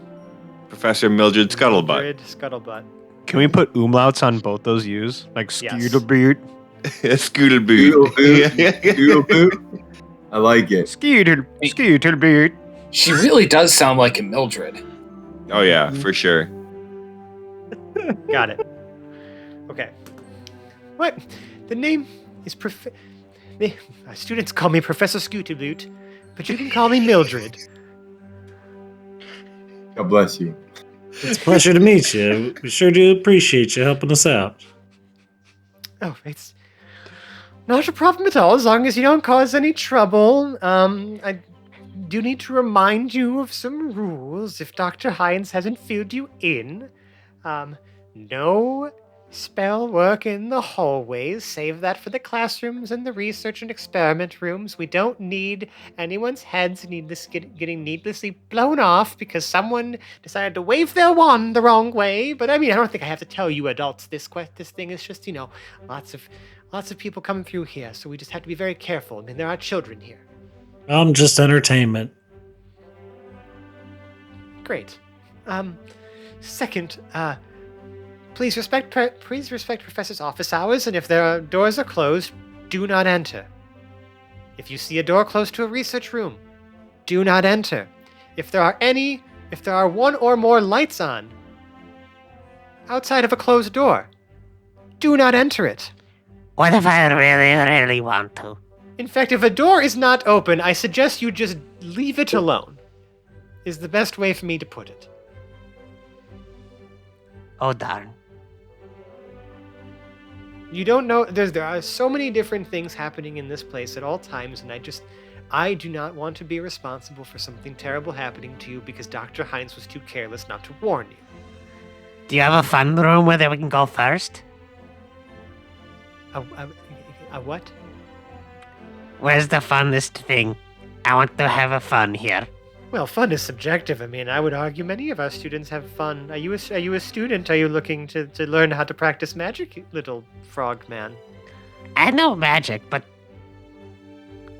Speaker 4: Professor Mildred Scuttlebutt.
Speaker 1: Mildred Scuttlebutt.
Speaker 10: Can we put umlauts on both those U's? Like
Speaker 1: Yes.
Speaker 10: Skeeterbeat.
Speaker 4: Scooter boot.
Speaker 8: I like it.
Speaker 10: Skeeterbeat.
Speaker 9: She really does sound like a Mildred.
Speaker 4: Oh yeah, for sure.
Speaker 1: Got it. Okay. What? The name is students call me Professor Scooterboot, but you can call me Mildred.
Speaker 8: God bless you.
Speaker 5: It's a pleasure to meet you. We sure do appreciate you helping us out.
Speaker 1: Oh, it's not a problem at all, as long as you don't cause any trouble. I do need to remind you of some rules if Dr. Hines hasn't filled you in. No spell work in the hallways. Save that for the classrooms and the research and experiment rooms. We don't need anyone's heads getting needlessly blown off because someone decided to wave their wand the wrong way. But I mean, I don't think I have to tell you adults this thing is just, lots of people coming through here, so we just have to be very careful. I mean, there are children here.
Speaker 5: Just entertainment.
Speaker 1: Great. Second, please respect Professor's office hours, and if their doors are closed, do not enter. If you see a door close to a research room, do not enter. If there are one or more lights on outside of a closed door, do not enter it.
Speaker 2: What if I really want to?
Speaker 1: In fact, if a door is not open, I suggest you just leave it alone, is the best way for me to put it.
Speaker 2: Oh, darn.
Speaker 1: You don't know, there are so many different things happening in this place at all times, and I do not want to be responsible for something terrible happening to you because Dr. Hines was too careless not to warn you.
Speaker 2: Do you have a fun room where we can go first?
Speaker 1: A what?
Speaker 2: Where's the funnest thing? I want to have a fun here.
Speaker 1: Well, fun is subjective. I mean, I would argue many of our students have fun. Are you a student? Are you looking to learn how to practice magic, you little frog man?
Speaker 2: I know magic, but...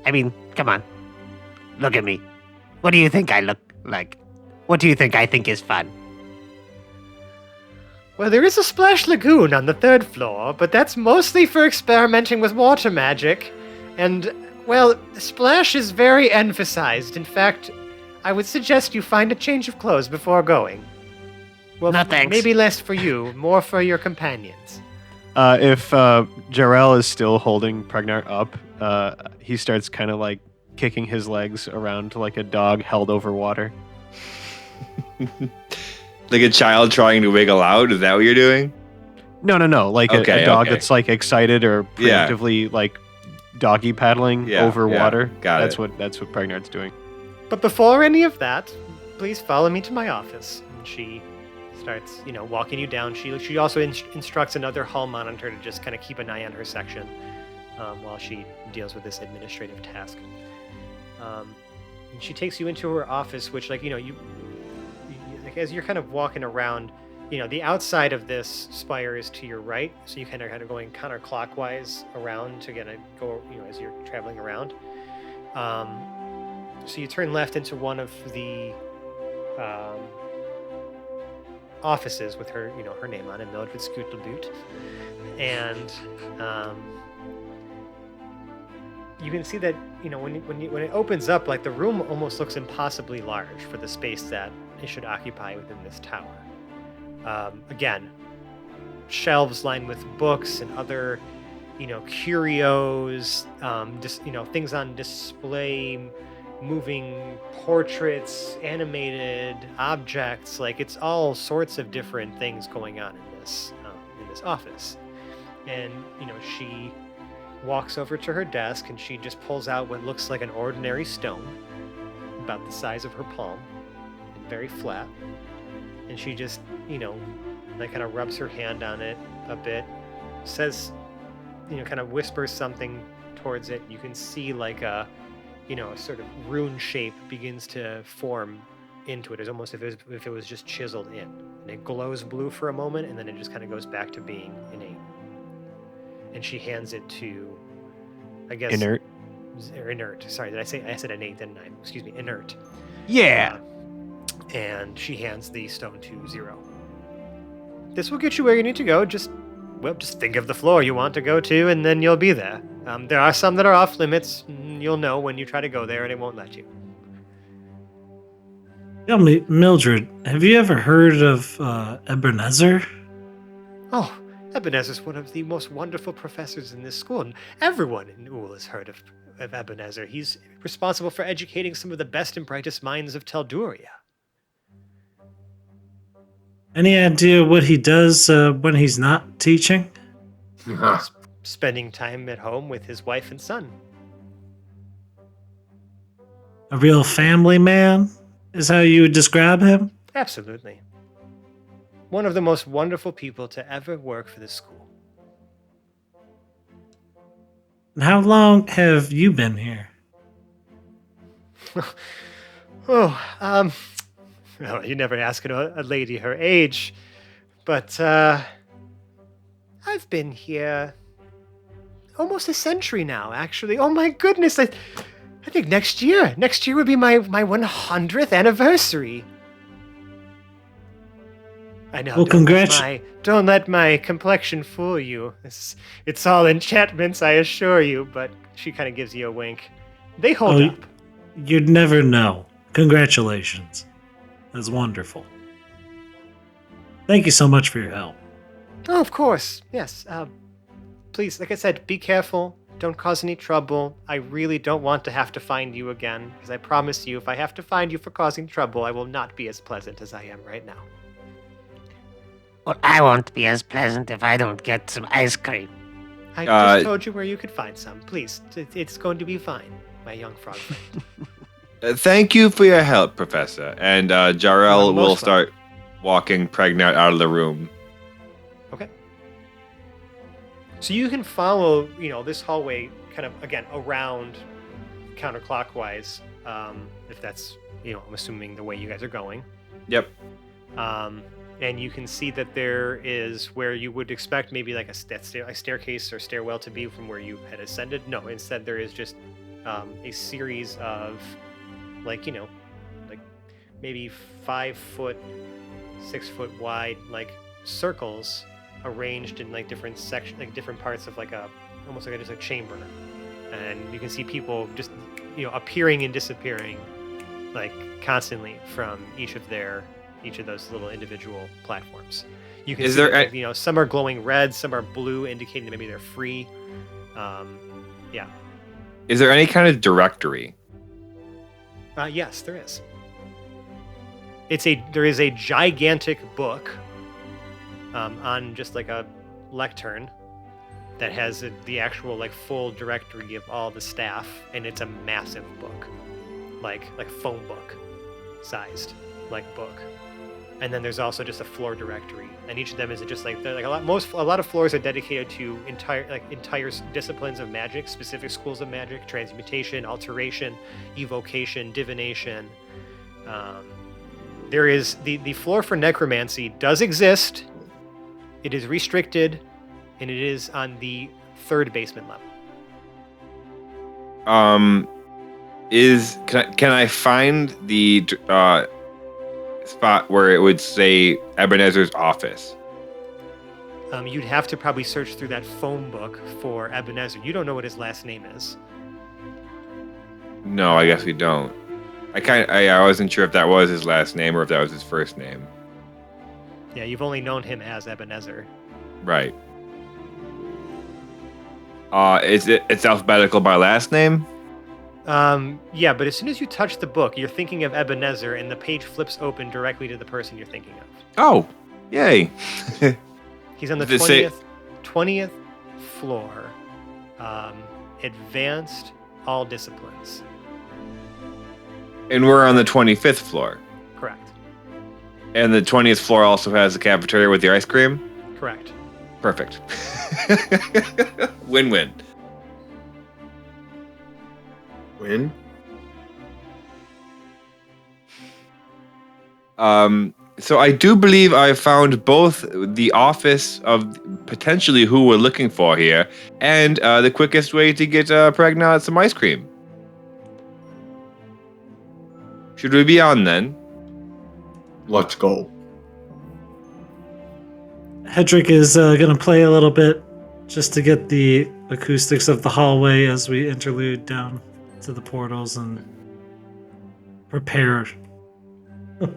Speaker 2: I mean, come on. Look at me. What do you think I look like? What do you think I think is fun?
Speaker 1: Well, there is a splash lagoon on the 3rd floor, but that's mostly for experimenting with water magic. And, well, splash is very emphasized. In fact, I would suggest you find a change of clothes before going. Well,
Speaker 2: no, thanks.
Speaker 1: Maybe less for you, more for your companions.
Speaker 10: If Jarrell is still holding Pregnart up, he starts kind of like kicking his legs around like a dog held over water.
Speaker 4: Like a child trying to wiggle out? Is that what you're doing?
Speaker 10: No. Like a dog that's like excited or preemptively like doggy paddling over water. That's what Pregnart's doing.
Speaker 1: But before any of that, please follow me to my office. And she starts, walking you down. She also instructs another hall monitor to just kind of keep an eye on her section while she deals with this administrative task. And she takes you into her office, which, you as you're kind of walking around, the outside of this spire is to your right, so you kind of going counterclockwise around to go, as you're traveling around. So you turn left into one of the offices with her, her name on it, Mildred Scootleboot. And you can see that, when it opens up, like the room almost looks impossibly large for the space that it should occupy within this tower. Again, shelves lined with books and other, curios, things on display, moving portraits, animated objects, like it's all sorts of different things going on in this office. And she walks over to her desk and she just pulls out what looks like an ordinary stone, about the size of her palm, and very flat. And she just, kind of rubs her hand on it a bit, says, kind of whispers something towards it. You can see like a sort of rune shape begins to form into it. It's almost if it was just chiseled in. And it glows blue for a moment, and then it just kind of goes back to being innate. And she hands it to, I guess...
Speaker 10: Inert.
Speaker 1: Or inert. Sorry, I said innate, didn't I? Excuse me, inert.
Speaker 10: Yeah.
Speaker 1: And she hands the stone to Zero. this will get you where you need to go. Just think of the floor you want to go to, and then you'll be there. There are some that are off limits. You'll know when you try to go there, and it won't let you.
Speaker 5: Tell me, Mildred, have you ever heard of Ebenezer?
Speaker 1: Oh, Ebenezer's one of the most wonderful professors in this school, and everyone in Ool has heard of Ebenezer. He's responsible for educating some of the best and brightest minds of Telduria.
Speaker 5: Any idea what he does when he's not teaching?
Speaker 1: Spending time at home with his wife and son.
Speaker 5: A real family man is how you would describe him?
Speaker 1: Absolutely. One of the most wonderful people to ever work for this school.
Speaker 5: And how long have you been here?
Speaker 1: Well, you never ask a lady her age, but I've been here almost a century now, actually. Oh my goodness, I think next year would be my 100th anniversary. I know.
Speaker 5: Well,
Speaker 1: Don't let my complexion fool you. It's all enchantments, I assure you. But she kind of gives you a wink. They hold up.
Speaker 5: You'd never know. Congratulations. That's wonderful. Thank you so much for your help.
Speaker 1: Oh, of course. Yes. Please, like I said, be careful. Don't cause any trouble. I really don't want to have to find you again, because I promise you, if I have to find you for causing trouble, I will not be as pleasant as I am right now.
Speaker 2: Well, I won't be as pleasant if I don't get some ice cream.
Speaker 1: I just told you where you could find some. Please, it's going to be fine, my young frog friend.
Speaker 4: Thank you for your help, Professor. And Jarrell will start walking Pregnart out of the room.
Speaker 1: Okay. So you can follow, this hallway kind of, again, around counterclockwise, if that's, I'm assuming the way you guys are going.
Speaker 4: Yep.
Speaker 1: And you can see that there is where you would expect maybe like a staircase or stairwell to be from where you had ascended. No, instead there is just a series of like maybe 5 foot, 6 foot wide circles arranged in different sections, different parts of almost just a chamber. And you can see people just appearing and disappearing constantly from each of those little individual platforms. You can see some are glowing red, some are blue, indicating that maybe they're free. Yeah.
Speaker 4: Is there any kind of directory?
Speaker 1: Yes, there is. There is a gigantic book on just a lectern that has the actual full directory of all the staff, and it's a massive book, like phone book sized book. And then there's also just a floor directory, and each of them is just a lot of floors are dedicated to entire disciplines of magic, specific schools of magic: transmutation, alteration, evocation, divination. There is the floor for necromancy does exist. It is restricted, and it is on the 3rd basement level.
Speaker 4: Can I find the spot where it would say Ebenezer's office?
Speaker 1: You'd have to probably search through that phone book for Ebenezer. You don't know what his last name is.
Speaker 4: No, I guess we don't. I wasn't sure if that was his last name or if that was his first name.
Speaker 1: Yeah, you've only known him as Ebenezer.
Speaker 4: Right. It's alphabetical by last name?
Speaker 1: Yeah, but as soon as you touch the book, you're thinking of Ebenezer, and the page flips open directly to the person you're thinking of.
Speaker 4: Oh, yay.
Speaker 1: He's on the 20th floor. Advanced all disciplines.
Speaker 4: And we're on the 25th floor.
Speaker 1: Correct.
Speaker 4: And the 20th floor also has the cafeteria with the ice cream?
Speaker 1: Correct.
Speaker 4: Perfect. Win-win.
Speaker 8: Win?
Speaker 4: So I do believe I found both the office of potentially who we're looking for here and the quickest way to get Pregnart some ice cream. Should we be on then?
Speaker 8: Let's go.
Speaker 5: Hedrick is going to play a little bit just to get the acoustics of the hallway as we interlude down to the portals and prepare.
Speaker 1: All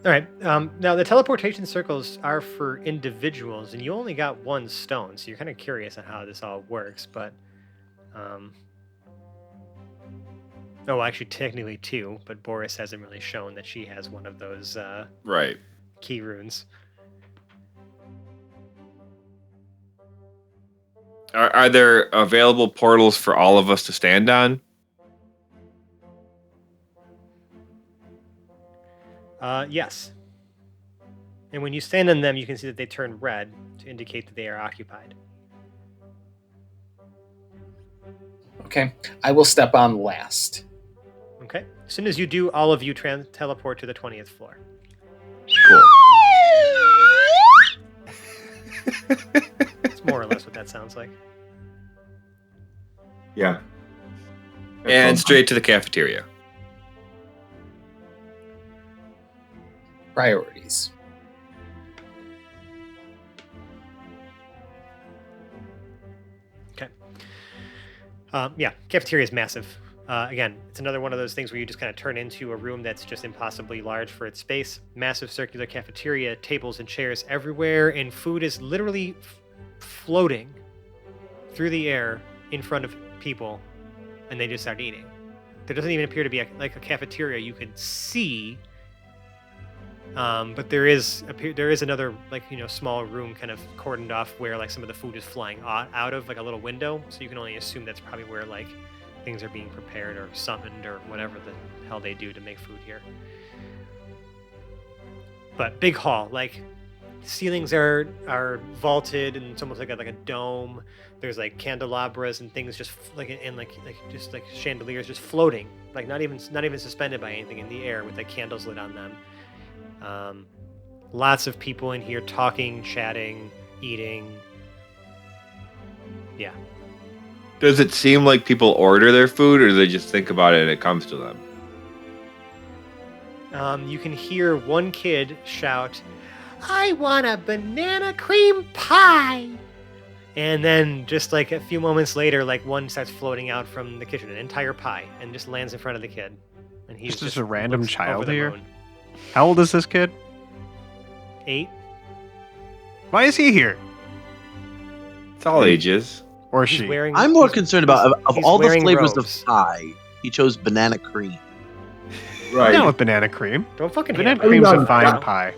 Speaker 1: right. Now the teleportation circles are for individuals, and you only got one stone, so you're kind of curious on how this all works. But, oh, actually, technically two. But Boris hasn't really shown that she has one of those
Speaker 4: Right.
Speaker 1: key runes.
Speaker 4: Are there available portals for all of us to stand on?
Speaker 1: Yes. And when you stand on them, you can see that they turn red to indicate that they are occupied.
Speaker 9: Okay, I will step on last.
Speaker 1: Okay. As soon as you do, all of you teleport to the 20th floor.
Speaker 4: Cool.
Speaker 1: It's more or less what that sounds like.
Speaker 8: Yeah.
Speaker 4: And straight to the cafeteria.
Speaker 9: Priorities.
Speaker 1: Okay. Yeah, cafeteria is massive. Again, it's another one of those things where you just kind of turn into a room that's just impossibly large for its space. Massive circular cafeteria, tables and chairs everywhere, and food is literally floating through the air in front of people, and they just start eating. There doesn't even appear to be like a cafeteria you could see, but there is another small room kind of cordoned off where like some of the food is flying out of like a little window, so you can only assume that's probably where like things are being prepared or summoned or whatever the hell they do to make food here. But big hall, like ceilings are vaulted and it's almost like a dome. There's like candelabras and things just just like chandeliers just floating, like not even suspended by anything in the air with like candles lit on them. Lots of people in here talking, chatting, eating. Yeah.
Speaker 4: Does it seem like people order their food, or do they just think about it and it comes to them?
Speaker 1: You can hear one kid shout, "I want a banana cream pie!" And then just like a few moments later, like one starts floating out from the kitchen, an entire pie, and just lands in front of the kid. And he's
Speaker 10: Just a random
Speaker 1: looks
Speaker 10: child
Speaker 1: over the
Speaker 10: here?
Speaker 1: moon.
Speaker 10: How old is this kid?
Speaker 1: 8.
Speaker 10: Why is he here?
Speaker 4: It's all ages.
Speaker 10: Or
Speaker 1: He's
Speaker 10: she?
Speaker 1: wearing.
Speaker 6: I'm more
Speaker 1: he's-
Speaker 6: concerned about of
Speaker 1: he's
Speaker 6: all the
Speaker 1: wearing
Speaker 6: flavors
Speaker 1: robes.
Speaker 6: of pie. He chose banana cream.
Speaker 10: I'm
Speaker 8: Right.
Speaker 10: down with banana cream.
Speaker 1: Don't fucking
Speaker 10: Banana
Speaker 1: hate him.
Speaker 10: cream's a
Speaker 8: no,
Speaker 10: fine
Speaker 8: no.
Speaker 10: pie.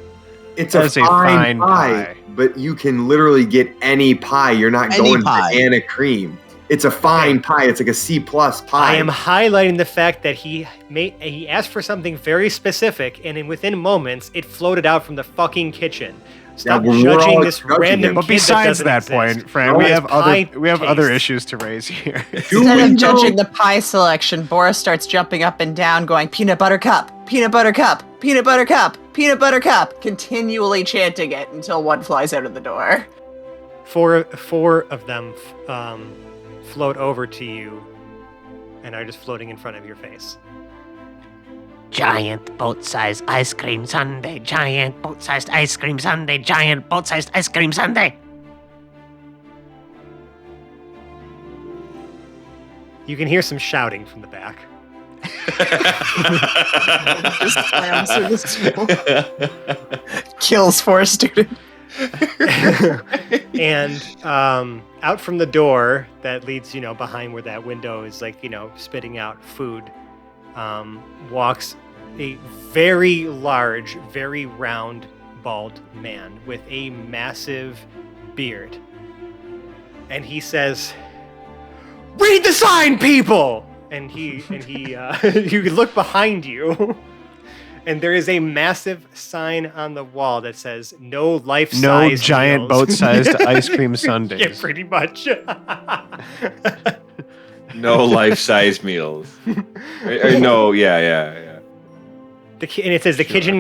Speaker 8: It's
Speaker 10: That is
Speaker 8: a
Speaker 10: a
Speaker 8: fine
Speaker 10: fine
Speaker 8: pie,
Speaker 10: pie.
Speaker 8: but you can literally get any pie. You're not
Speaker 6: Any
Speaker 8: going
Speaker 6: pie.
Speaker 8: banana cream. It's a fine pie. It's like a C+ pie.
Speaker 1: I am highlighting the fact that he asked for something very specific, and within moments, it floated out from the fucking kitchen. Stop
Speaker 8: but we're
Speaker 1: judging
Speaker 8: all
Speaker 1: this
Speaker 8: judging
Speaker 1: random
Speaker 8: him.
Speaker 10: But
Speaker 1: kid
Speaker 10: besides
Speaker 1: that
Speaker 10: that
Speaker 1: doesn't
Speaker 10: point,
Speaker 1: exist.
Speaker 10: Fran,
Speaker 8: No,
Speaker 10: we
Speaker 8: it's
Speaker 10: have
Speaker 1: pie
Speaker 10: other
Speaker 1: taste.
Speaker 10: issues to raise here.
Speaker 8: Do
Speaker 7: Instead
Speaker 8: we
Speaker 7: of
Speaker 8: know-
Speaker 7: judging the pie selection, Boris starts jumping up and down, going, "Peanut butter cup, peanut butter cup, peanut butter cup, peanut butter cup," continually chanting it until one flies out of the door.
Speaker 1: Four of them float over to you and are just floating in front of your face.
Speaker 2: Giant boat-sized ice cream sundae. Giant boat-sized ice cream sundae. Giant boat-sized ice cream sundae.
Speaker 1: You can hear some shouting from the back.
Speaker 7: Just slams through the stool. Kills 4 students.
Speaker 1: And out from the door that leads, behind where that window is, like, spitting out food, walks a very large, very round, bald man with a massive beard. And he says, "Read the sign, people!" And he you look behind you. And there is a massive sign on the wall that says "No life-size
Speaker 10: No giant
Speaker 1: meals."
Speaker 10: boat-sized ice cream
Speaker 1: Yeah,
Speaker 10: sundaes.
Speaker 1: pretty much.
Speaker 4: No life-size meals. No, yeah.
Speaker 1: And it says the kitchen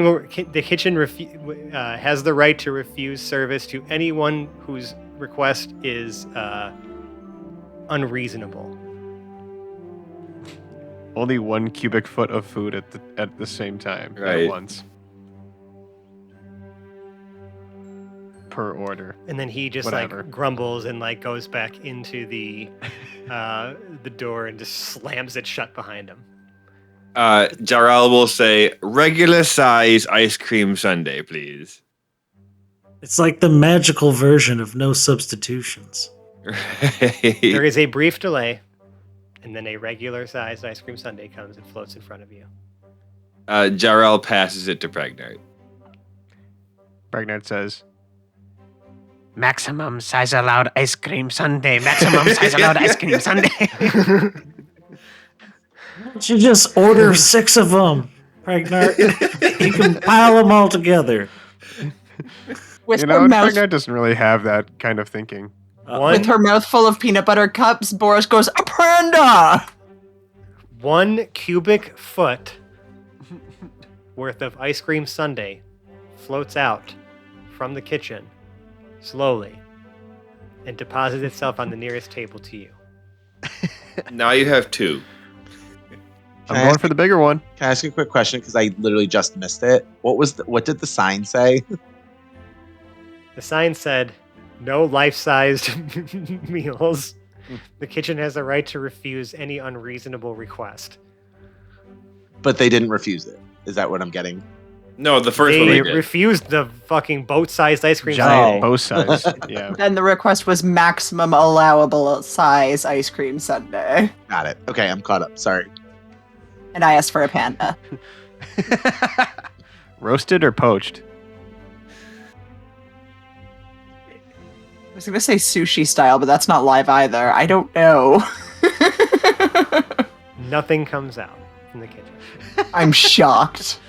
Speaker 1: has the right to refuse service to anyone whose request is unreasonable.
Speaker 10: Only 1 cubic foot of food at the same time
Speaker 4: Right.
Speaker 10: at once. per order.
Speaker 1: And then he just
Speaker 10: Whatever.
Speaker 1: like grumbles and like goes back into the door and just slams it shut behind him.
Speaker 4: Jarrell will say, regular size ice cream sundae, please.
Speaker 5: It's like the magical version of no substitutions.
Speaker 1: There is a brief delay, and then a regular sized ice cream sundae comes and floats in front of you.
Speaker 4: Jarrell passes it to Pregnart.
Speaker 10: Pregnart says,
Speaker 2: Maximum size allowed ice cream sundae. Maximum size allowed ice cream sundae.
Speaker 5: Why don't you just order 6 of them, Pregnart? You can pile them all together.
Speaker 7: With
Speaker 10: you
Speaker 7: her
Speaker 10: know,
Speaker 7: mouth
Speaker 10: Pregnart doesn't really have that kind of thinking.
Speaker 7: with her mouth full of peanut butter cups, Boris goes, "A panda!"
Speaker 1: 1 cubic foot worth of ice cream sundae floats out from the kitchen slowly and deposits itself on the nearest table to you.
Speaker 4: Now you have 2.
Speaker 10: I'm going for the bigger one.
Speaker 6: Can I ask you a quick question? Because I literally just missed it. What did the sign say?
Speaker 1: The sign said, "No life-sized meals. The kitchen has the right to refuse any unreasonable request."
Speaker 6: But they didn't refuse it. Is that what I'm getting?
Speaker 4: No, the first one
Speaker 1: They
Speaker 4: they did.
Speaker 1: refused the fucking boat-sized ice cream
Speaker 10: Giant,
Speaker 1: sundae.
Speaker 10: both sides. Yeah.
Speaker 7: Then the request was maximum allowable size ice cream sundae.
Speaker 6: Got it. Okay, I'm caught up. Sorry.
Speaker 7: And I asked for a panda.
Speaker 10: Roasted or poached?
Speaker 7: I was going to say sushi style, but that's not live either. I don't know.
Speaker 1: Nothing comes out from the kitchen.
Speaker 7: I'm shocked.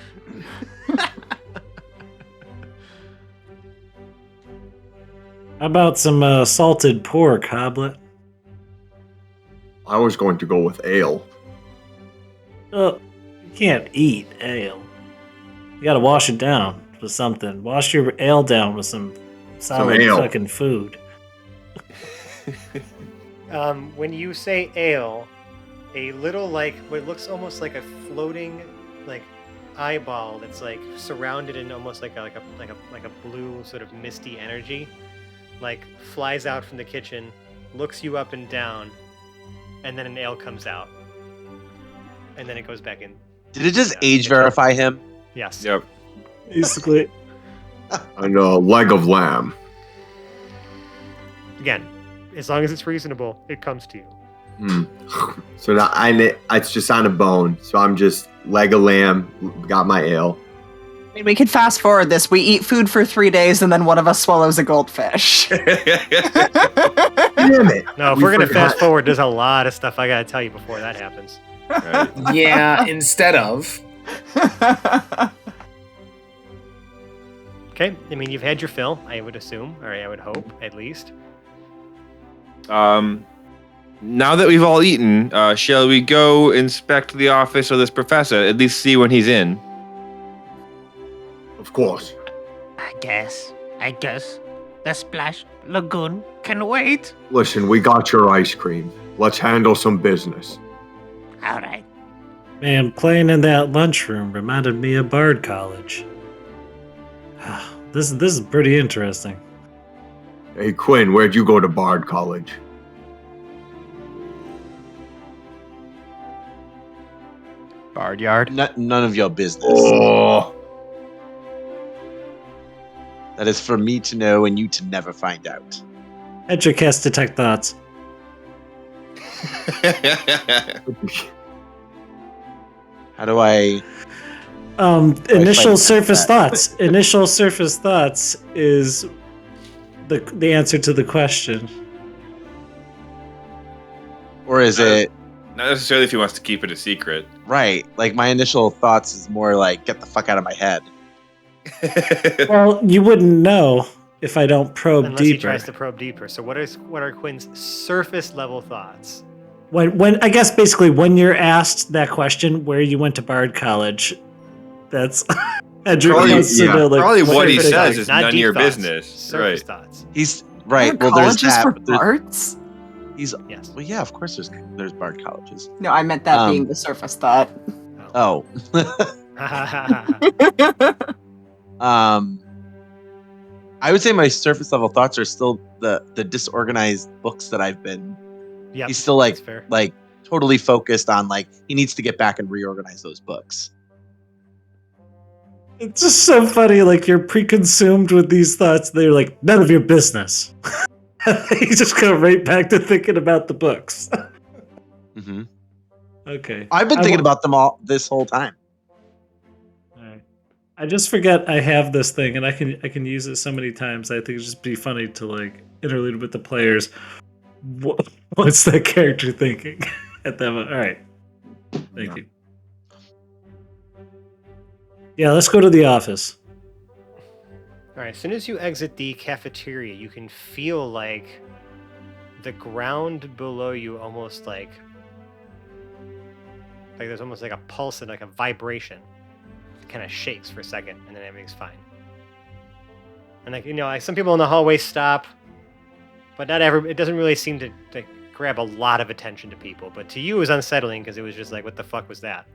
Speaker 5: How about some salted pork, Hoblet?
Speaker 8: I was going to go with ale.
Speaker 5: Oh, you can't eat ale. You gotta wash it down with something. Wash your ale down with some solid
Speaker 8: ale.
Speaker 5: fucking food.
Speaker 1: When you say ale, a little like what looks almost like a floating like eyeball that's like surrounded in almost like a blue sort of misty energy, like flies out from the kitchen, looks you up and down, and then an ale comes out, and then it goes back in.
Speaker 6: Did it just
Speaker 1: Yeah.
Speaker 6: age verify him?
Speaker 1: Yes.
Speaker 4: Yep.
Speaker 5: Basically.
Speaker 8: And a leg of lamb.
Speaker 1: Again, as long as it's reasonable, it comes to you.
Speaker 8: So now it's just on a bone. So I'm just leg of lamb, got my ale.
Speaker 7: I mean, we could fast forward this. We eat food for 3 days, and then one of us swallows a goldfish.
Speaker 8: Damn it.
Speaker 1: No, if
Speaker 8: We
Speaker 1: we're gonna
Speaker 8: forgot.
Speaker 1: fast forward, there's a lot of stuff I gotta tell you before that happens.
Speaker 4: Right.
Speaker 9: Yeah, instead of.
Speaker 1: Okay, I mean you've had your fill, I would assume, or I would hope, at least.
Speaker 4: Now that we've all eaten, shall we go inspect the office of this professor? At least see when he's in.
Speaker 8: Of course.
Speaker 2: I guess. The Splash Lagoon can wait.
Speaker 8: Listen, we got your ice cream. Let's handle some business.
Speaker 2: All right.
Speaker 5: Man, playing in that lunchroom reminded me of Bard College. This is pretty interesting.
Speaker 8: Hey, Quinn, where'd you go to Bard College?
Speaker 10: Bard yard.
Speaker 6: None of your business.
Speaker 8: Oh.
Speaker 6: That is for me to know and you to never find out.
Speaker 5: Edric has detect thoughts.
Speaker 6: How do I?
Speaker 5: Initial
Speaker 6: find
Speaker 5: surface
Speaker 6: that?
Speaker 5: thoughts. Initial surface thoughts is the answer to the question.
Speaker 6: Or is it
Speaker 4: Not necessarily if he wants to keep it a secret.
Speaker 6: right? Like my initial thoughts is more like get the fuck out of my head.
Speaker 5: Well, you wouldn't know if I don't probe
Speaker 1: Unless he
Speaker 5: deeper.
Speaker 1: tries to probe deeper. So what are Quinn's surface level thoughts?
Speaker 5: When I guess basically when you're asked that question, where you went to Bard College, that's Edric
Speaker 8: Probably-
Speaker 5: wants to
Speaker 8: yeah,
Speaker 5: know, like,
Speaker 4: Probably what he
Speaker 1: surface
Speaker 4: says
Speaker 1: thoughts,
Speaker 4: is
Speaker 1: not
Speaker 4: none of
Speaker 1: deep
Speaker 4: your
Speaker 1: thoughts,
Speaker 4: business.
Speaker 1: Surface
Speaker 4: Right.
Speaker 1: thoughts.
Speaker 6: He's right.
Speaker 7: There are
Speaker 6: Well, there's
Speaker 7: colleges
Speaker 6: that.
Speaker 7: for
Speaker 6: but there's-
Speaker 7: bards?
Speaker 6: He's
Speaker 1: Yes.
Speaker 6: well, yeah. Of course, there's Bard colleges.
Speaker 7: No, I meant that
Speaker 6: Um,
Speaker 7: being the surface thought.
Speaker 6: Oh. I would say my surface level thoughts are still the disorganized books that I've been.
Speaker 1: Yep,
Speaker 6: He's still
Speaker 1: that's fair.
Speaker 6: like totally focused on like he needs to get back and reorganize those books.
Speaker 5: It's just so funny. Like you're pre-consumed with these thoughts. They're like none of your business. You just go right back to thinking about the books.
Speaker 6: Mm-hmm.
Speaker 5: Okay.
Speaker 6: I've been thinking about them all this whole time.
Speaker 5: All right. I just forget I have this thing, and I can use it so many times. I think it'd just be funny to like interlude with the players. What's that character thinking at that moment? All right. Thank you. Yeah, let's go to the office.
Speaker 1: All right, as soon as you exit the cafeteria, you can feel like the ground below you almost like there's almost like a pulse and like a vibration. It kind of shakes for a second, and then everything's fine. And like some people in the hallway stop, but not every. It doesn't really seem to grab a lot of attention to people. But to you, it was unsettling because it was just like, what the fuck was that?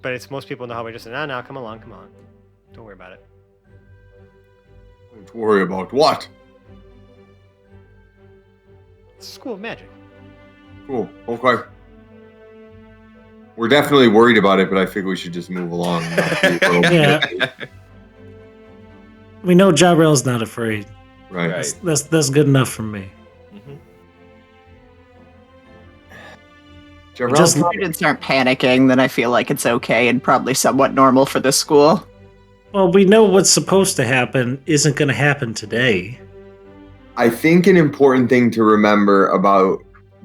Speaker 1: But it's most people in the hallway just saying, no, come on. Don't worry about it.
Speaker 8: Don't worry about what?
Speaker 1: It's a school of magic.
Speaker 8: Cool. Okay. We're definitely worried about it, but I think we should just move along.
Speaker 5: Yeah. We know Jarrell's not afraid.
Speaker 8: Right.
Speaker 5: That's good enough for me.
Speaker 7: Just students aren't panicking, then I feel like it's okay and probably somewhat normal for this school.
Speaker 5: Well, we know what's supposed to happen isn't going to happen today.
Speaker 8: I think an important thing to remember about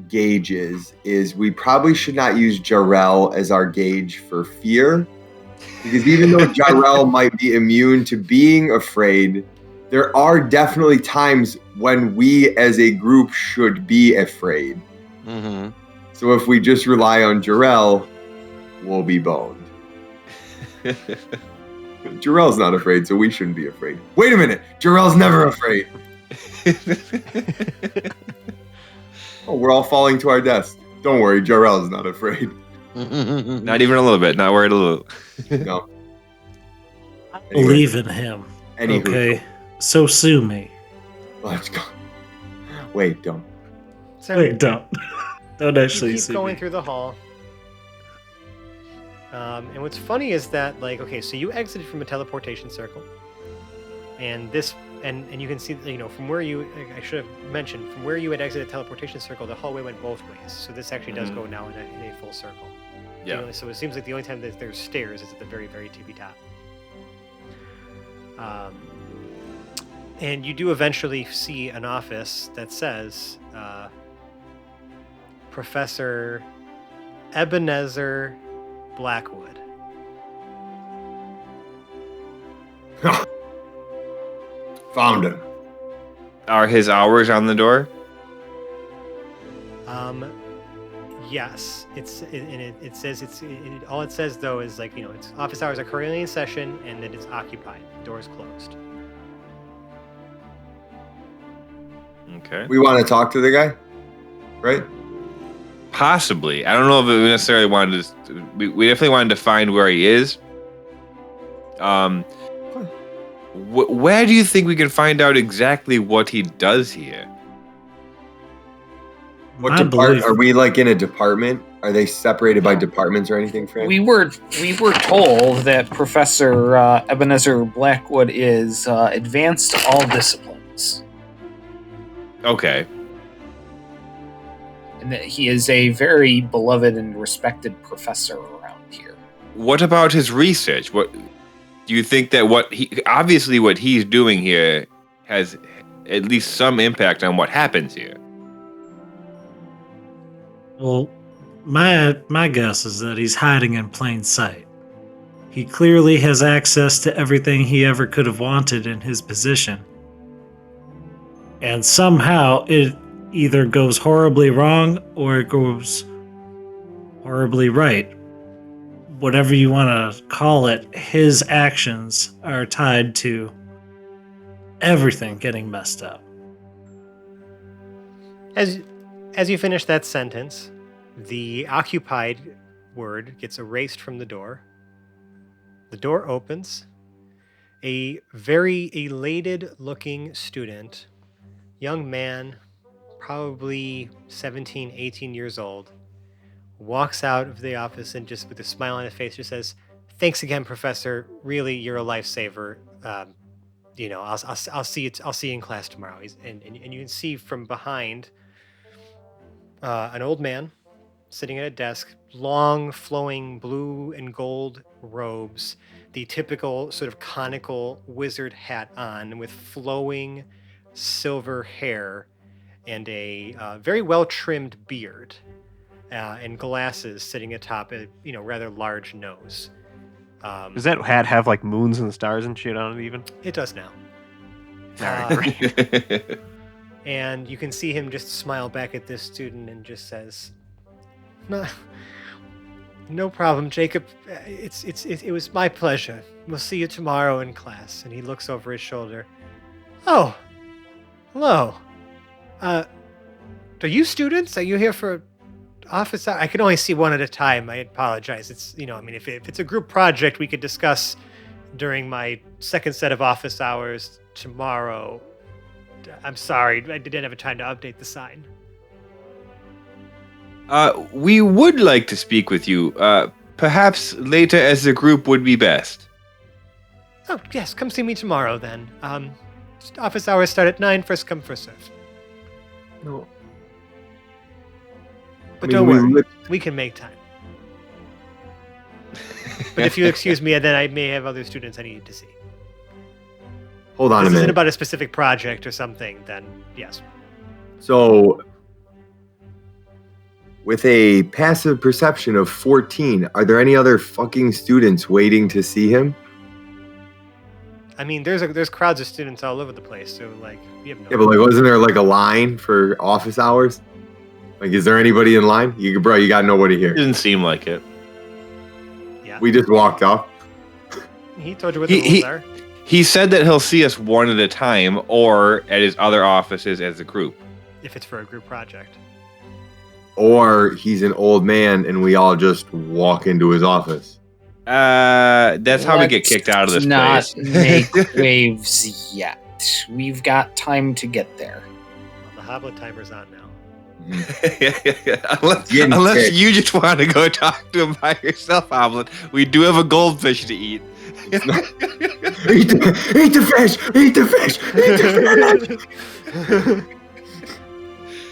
Speaker 8: gauges is we probably should not use Jarrell as our gauge for fear. Because even though Jarrell might be immune to being afraid, there are definitely times when we as a group should be afraid.
Speaker 6: Mm-hmm.
Speaker 8: So if we just rely on Jarrell, we'll be boned. Jarrell's not afraid, so we shouldn't be afraid. Wait a minute, Jarrell's never afraid. Oh, we're all falling to our deaths. Don't worry, Jarrell's not afraid.
Speaker 4: Not even a little bit. Not worried a little.
Speaker 8: No.
Speaker 5: Believe in him.
Speaker 8: Anywho.
Speaker 5: Okay, so sue me.
Speaker 8: Let's go. Wait, don't.
Speaker 1: So
Speaker 5: Wait, don't. Don't actually
Speaker 1: you keep
Speaker 5: sue
Speaker 1: going
Speaker 5: me.
Speaker 1: through the hall. And what's funny is that, like, okay, so you exited from a teleportation circle, and and you can see, from where I should have mentioned, from where you had exited teleportation circle, the hallway went both ways. So this actually does go now in a full circle.
Speaker 4: Yeah.
Speaker 1: So it seems like the only time that there's stairs is at the very, very tippy top. And you do eventually see an office that says Professor Ebenezer Blackwood.
Speaker 8: Found him.
Speaker 4: Are his hours on the door?
Speaker 1: Yes. It says all it says though is its office hours are currently in session and that it's occupied. The door is closed.
Speaker 4: Okay.
Speaker 8: We want to talk to the guy, right?
Speaker 4: Possibly. I don't know if we necessarily wanted to. We definitely wanted to find where he is. Where do you think we can find out exactly what he does here?
Speaker 8: What
Speaker 5: I
Speaker 8: department?
Speaker 5: believe-
Speaker 8: Are we like in a department? Are they separated by departments or anything, Frank?
Speaker 9: We were told that Professor Ebenezer Blackwood is advanced to all disciplines,
Speaker 4: Okay.
Speaker 9: and that he is a very beloved and respected professor around here.
Speaker 4: What about his research? What do you think that what he's doing here has at least some impact on what happens here?
Speaker 5: Well, my guess is that he's hiding in plain sight. He clearly has access to everything he ever could have wanted in his position. And somehow it either goes horribly wrong or it goes horribly right. Whatever you want to call it, his actions are tied to everything getting messed up.
Speaker 1: As you finish that sentence, the occupied word gets erased from the door, The door opens. A very elated looking student, young man, probably 17, 18 years old, walks out of the office and just with a smile on his face just says, "Thanks again, Professor. Really, you're a lifesaver. I'll see you. I'll see you in class tomorrow." And you can see from behind an old man sitting at a desk, long, flowing blue and gold robes, the typical sort of conical wizard hat on with flowing silver hair and a very well trimmed beard and glasses sitting atop a rather large nose.
Speaker 10: Does that hat have like moons and stars and shit on it even?
Speaker 1: It does now.
Speaker 10: Alright.
Speaker 1: And you can see him just smile back at this student and just says, "No problem, Jacob. It was my pleasure. We'll see you tomorrow in class." And he looks over his shoulder. "Oh, hello. Are you students? Are you here for office hour? I can only see one at a time. I apologize. It's if it's a group project, we could discuss during my second set of office hours tomorrow. I'm sorry, I didn't have time to update the sign."
Speaker 4: We would like to speak with you. Perhaps later as a group would be best.
Speaker 1: "Oh, yes, come see me tomorrow then. Office hours start at 9, first come, first serve.
Speaker 8: No.
Speaker 1: But
Speaker 8: I mean,
Speaker 1: don't worry,
Speaker 8: lit-
Speaker 1: we can make time. But if you excuse me, then I may have other students I need to see.
Speaker 8: Hold on
Speaker 1: This
Speaker 8: a
Speaker 1: isn't
Speaker 8: minute.
Speaker 1: about a specific project or something, then yes."
Speaker 8: So, with a passive perception of 14, are there any other fucking students waiting to see him?
Speaker 1: I mean, there's crowds of students all over the place, so like you have no.
Speaker 8: Yeah, but like, wasn't there like a line for office hours? Like, is there anybody in line? You got nobody here.
Speaker 4: Didn't seem like it.
Speaker 1: Yeah.
Speaker 8: We just walked up.
Speaker 1: He told you what the rules are.
Speaker 4: He said that he'll see us one at a time or at his other offices as a group.
Speaker 1: If it's for a group project.
Speaker 8: Or he's an old man and we all just walk into his office.
Speaker 4: That's how we get
Speaker 9: Let's
Speaker 4: kicked out of this
Speaker 9: not
Speaker 4: place.
Speaker 9: make waves yet. We've got time to get there.
Speaker 1: Well, the Hoblet timer's on now.
Speaker 8: Getting
Speaker 4: unless
Speaker 8: kicked.
Speaker 4: you just want to go talk to him by yourself, Hoblet. We do have a goldfish to eat.
Speaker 8: Eat the fish! Eat the fish! Eat the fish!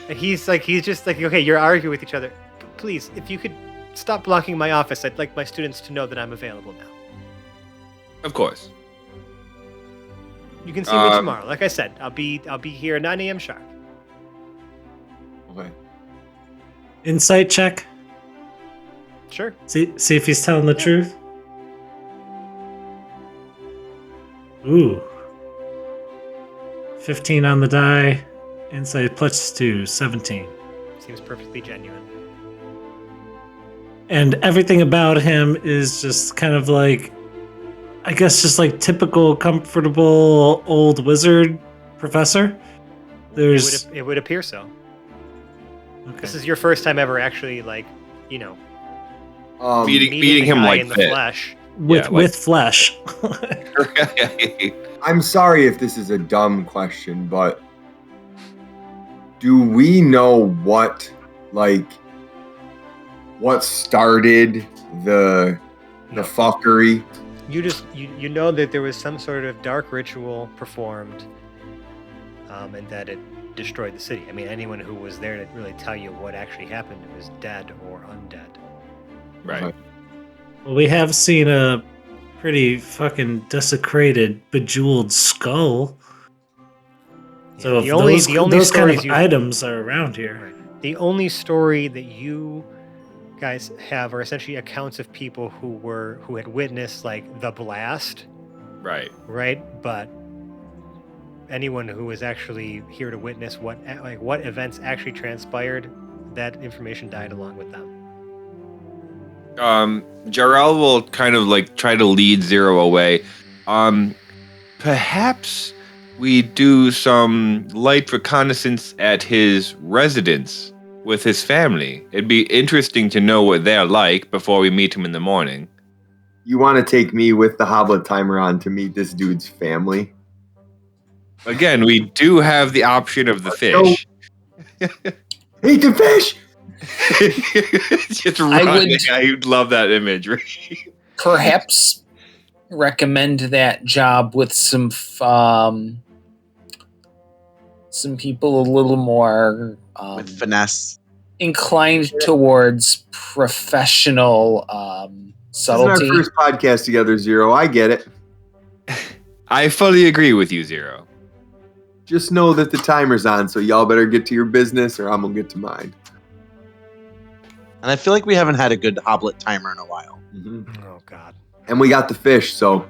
Speaker 1: And he's just like, "Okay, you're arguing with each other. Please, if you could stop blocking my office, I'd like my students to know that I'm available now.
Speaker 4: Of course.
Speaker 1: You can see me tomorrow. Like I said, I'll be here at 9 a.m. sharp."
Speaker 8: Okay.
Speaker 5: Insight check.
Speaker 1: Sure.
Speaker 5: See if he's telling the truth. Ooh. 15 on the die. Insight plus 2, 17.
Speaker 1: Seems perfectly genuine.
Speaker 5: And everything about him is just kind of like, I guess, just like typical, comfortable old wizard professor. There's
Speaker 1: It would appear so.
Speaker 5: okay.
Speaker 1: This is your first time ever actually, like,
Speaker 4: Beating
Speaker 1: meeting
Speaker 4: beating
Speaker 1: the
Speaker 4: him
Speaker 1: guy
Speaker 4: like
Speaker 1: in the
Speaker 4: that.
Speaker 1: flesh.
Speaker 5: with flesh.
Speaker 8: I'm sorry if this is a dumb question, but do we know what started the fuckery?
Speaker 1: You know that there was some sort of dark ritual performed, and that it destroyed the city. I mean, anyone who was there to really tell you what actually happened was dead or undead.
Speaker 4: Right.
Speaker 5: Well, we have seen a pretty fucking desecrated, bejeweled skull. So
Speaker 1: Yeah,
Speaker 5: if
Speaker 1: the only
Speaker 5: those kind
Speaker 1: stories
Speaker 5: of
Speaker 1: you-
Speaker 5: items are around here.
Speaker 1: The only story that you guys have are essentially accounts of people who had witnessed like the blast,
Speaker 4: Right.
Speaker 1: right? But anyone who was actually here to witness what events actually transpired, that information died along with them.
Speaker 4: Jarrell will kind of like try to lead Zero away. Perhaps we do some light reconnaissance at his residence with his family. It'd be interesting to know what they're like before we meet him in the morning.
Speaker 8: you want to take me with the Hoblet timer on to meet this dude's family?
Speaker 4: Again, we do have the option of the fish.
Speaker 8: Eat the fish!
Speaker 4: Just running. I love that imagery.
Speaker 9: Perhaps recommend that job with some people a little more
Speaker 6: With finesse.
Speaker 9: inclined towards professional subtlety.
Speaker 8: This is our first podcast together, Zero. I get it.
Speaker 4: I fully agree with you, Zero.
Speaker 8: Just know that the timer's on, so y'all better get to your business or I'm going to get to mine.
Speaker 6: And I feel like we haven't had a good Hoblet timer in a while.
Speaker 8: Mm-hmm.
Speaker 1: Oh God.
Speaker 8: And we got the fish, so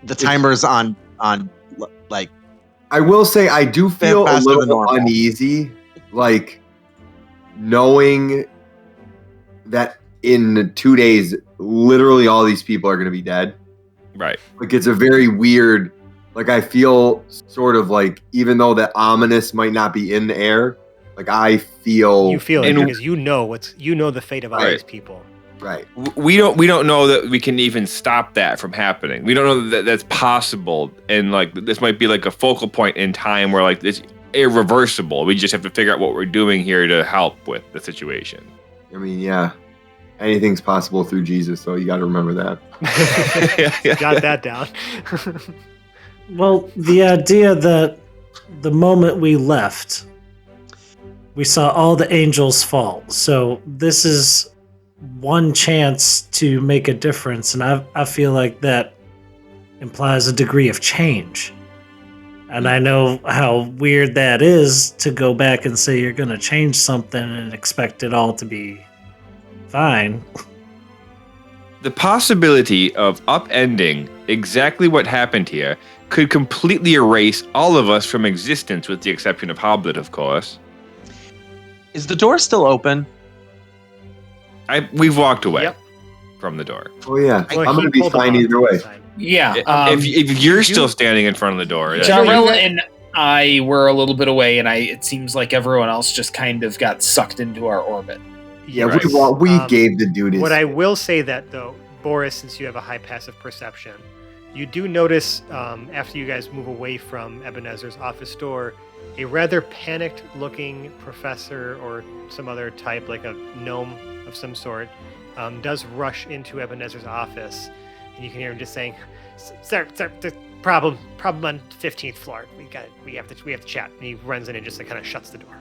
Speaker 6: The timer's on like
Speaker 8: I will say I do feel a
Speaker 6: faster than
Speaker 8: little
Speaker 6: normal.
Speaker 8: uneasy, like knowing that in 2 days, literally all these people are going to be dead.
Speaker 4: Right.
Speaker 8: Like it's a very weird, like I feel sort of like, even though that ominous might not be in the air, like I feel.
Speaker 1: You feel it
Speaker 4: And-
Speaker 1: because you know the fate of all
Speaker 4: Right.
Speaker 1: these people.
Speaker 8: Right.
Speaker 4: We don't know that we can even stop that from happening. We don't know that that's possible, and like this might be like a focal point in time where like it's irreversible. We just have to figure out what we're doing here to help with the situation.
Speaker 8: I mean, yeah. Anything's possible through Jesus, so you got to remember that.
Speaker 1: Got that down.
Speaker 5: Well, the idea that the moment we left, we saw all the angels fall. So this is one chance to make a difference, and I feel like that implies a degree of change. And I know how weird that is to go back and say you're going to change something and expect it all to be fine.
Speaker 4: The possibility of upending exactly what happened here could completely erase all of us from existence, with the exception of Hoblet, of course.
Speaker 6: Is the door still open?
Speaker 4: We've walked away
Speaker 1: Yep.
Speaker 4: from the door.
Speaker 8: Oh, yeah.
Speaker 1: Well,
Speaker 8: I'm
Speaker 1: he
Speaker 8: going to be
Speaker 1: pulled them
Speaker 8: fine
Speaker 1: off
Speaker 8: either
Speaker 1: to
Speaker 8: way.
Speaker 1: the side.
Speaker 9: Yeah.
Speaker 4: If you're still standing in front of the door,
Speaker 9: Jarrell and I were a little bit away, and it seems like everyone else just kind of got sucked into our orbit.
Speaker 8: Yeah,
Speaker 4: Right.
Speaker 8: we gave the dude his.
Speaker 1: What I will say that though, Boris, since you have a high passive perception, you do notice after you guys move away from Ebenezer's office door, a rather panicked-looking professor or some other type, like a gnome of some sort, does rush into Ebenezer's office, and you can hear him just saying, "Sir, the problem on 15th floor. We have to chat." And he runs in and just like kind of shuts the door.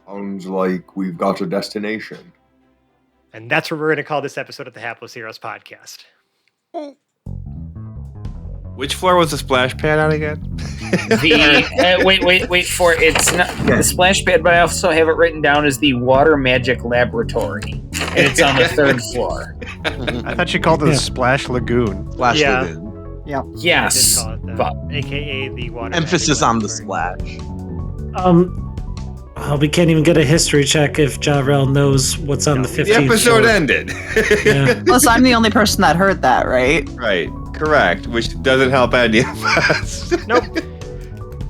Speaker 8: Sounds like we've got a destination.
Speaker 1: And that's what we're going to call this episode of the Hapless Heroes podcast.
Speaker 4: Which floor was the splash pad on again?
Speaker 9: Wait for it. It's not the splash pad, but I also have it written down as the Water Magic Laboratory, and it's on the 3rd floor.
Speaker 10: I thought you called it
Speaker 5: Yeah.
Speaker 10: the Splash Lagoon.
Speaker 6: Splash
Speaker 1: Yeah.
Speaker 6: Lagoon.
Speaker 1: I did
Speaker 9: Yes,
Speaker 1: call it that,
Speaker 9: but
Speaker 1: aka the water.
Speaker 6: Emphasis
Speaker 1: magic
Speaker 6: on the
Speaker 1: laboratory.
Speaker 6: splash.
Speaker 5: We can't even get a history check if Jarrell knows what's on the
Speaker 4: The
Speaker 5: 15th
Speaker 4: episode
Speaker 5: floor.
Speaker 4: ended.
Speaker 5: Yeah.
Speaker 7: Plus, I'm the only person that heard that, right?
Speaker 4: Right, correct, which doesn't help any of us.
Speaker 1: Nope.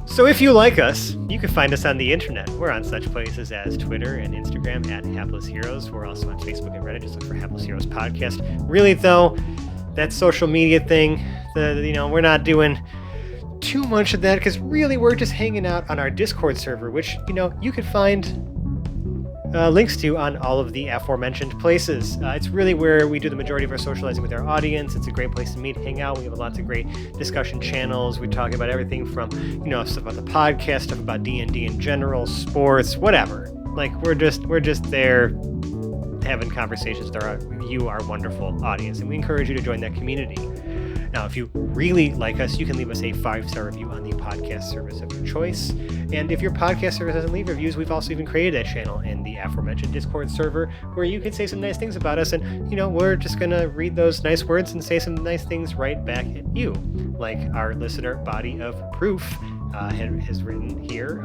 Speaker 1: So if you like us, you can find us on the internet. We're on such places as Twitter and Instagram at Hapless Heroes. We're also on Facebook and Reddit. Just look for Hapless Heroes Podcast. Really, though, that social media thing, we're not doing too much of that because really we're just hanging out on our Discord server, which you can find links to on all of the aforementioned places. It's really where we do the majority of our socializing with our audience. It's a great place to meet, hang out. We have lots of great discussion channels. We talk about everything from stuff about the podcast, stuff about D&D in general, sports, whatever. Like we're just there having conversations with our wonderful audience, and we encourage you to join that community. Now, if you really like us, you can leave us a 5-star review on the podcast service of your choice. And if your podcast service doesn't leave reviews, we've also even created a channel in the aforementioned Discord server where you can say some nice things about us. And, we're just going to read those nice words and say some nice things right back at you. Like our listener, Body of Proof, has written here.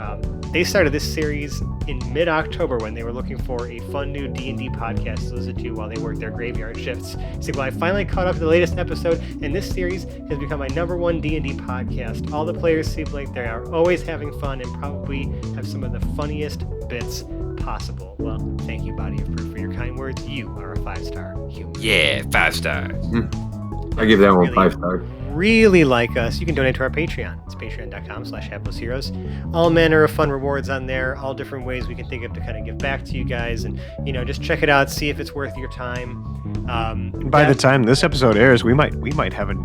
Speaker 1: They started this series in mid-October when they were looking for a fun new D&D podcast to listen to while they worked their graveyard shifts. He said, well, I finally caught up to the latest episode, and this series has become my #1 D&D podcast. All the players seem like they are always having fun and probably have some of the funniest bits possible. Well, thank you, Body of Proof, for your kind words. You are a 5-star human.
Speaker 4: Yeah, 5 stars.
Speaker 8: I give that one
Speaker 1: Really?
Speaker 8: 5 stars.
Speaker 1: Really like us, you can donate to our Patreon. It's patreon.com/haplessheroes. All manner of fun rewards on there, all different ways we can think of to kind of give back to you guys, and just check it out, see if it's worth your time.
Speaker 10: By the time this episode airs, you might have a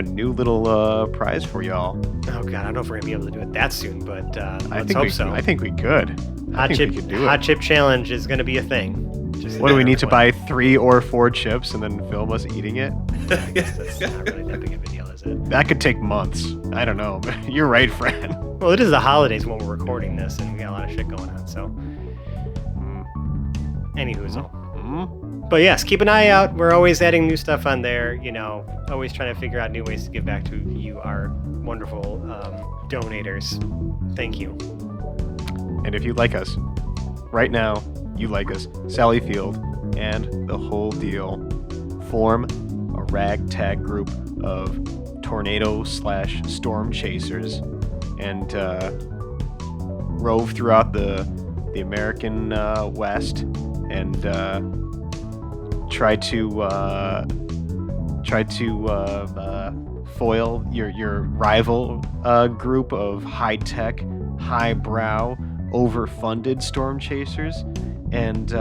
Speaker 10: new little prize for y'all.
Speaker 1: Oh god, I don't know if we're gonna be able to do it that soon, but let's
Speaker 10: I
Speaker 1: hope so.
Speaker 10: I think we could.
Speaker 1: Hot
Speaker 10: we could do it.
Speaker 1: chip challenge is gonna be a thing. Just
Speaker 10: What do we
Speaker 1: a
Speaker 10: need to
Speaker 1: matter
Speaker 10: buy 3 or 4 chips and then film us eating it?
Speaker 1: of when. I guess that's not really that big of a deal, is it?
Speaker 10: That could take months. I don't know. You're right, Fran.
Speaker 1: Well, it is the holidays when we're recording this, and we got a lot of shit going on. So, anywho's all. But yes, keep an eye out. We're always adding new stuff on there. Always trying to figure out new ways to give back to you, our wonderful donators. Thank you.
Speaker 10: And if you like us, right now, you like us, Sally Field, and the whole deal, form a ragtag group of tornado/storm chasers and rove throughout the American West and try to foil your rival group of high-tech, highbrow, overfunded storm chasers, and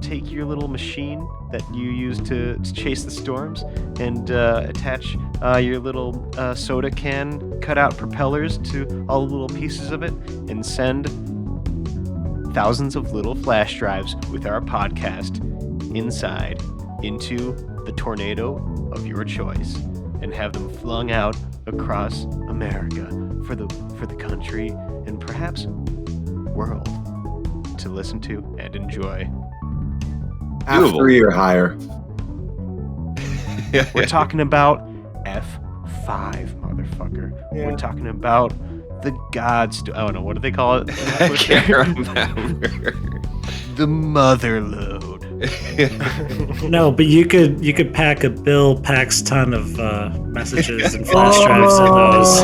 Speaker 10: take your little machine that you use to chase the storms and attach your little soda can cutout propellers to all the little pieces of it and send thousands of little flash drives with our podcast inside into the tornado of your choice and have them flung out across America for the country and perhaps world to listen to and enjoy.
Speaker 8: F3 or higher.
Speaker 10: We're talking about F5, motherfucker.
Speaker 1: Yeah.
Speaker 10: We're talking about the gods. I don't know, what do they call it?
Speaker 4: I can't remember.
Speaker 10: The mother load.
Speaker 5: No, but you could pack a Bill Paxton of messages and flash drives in those,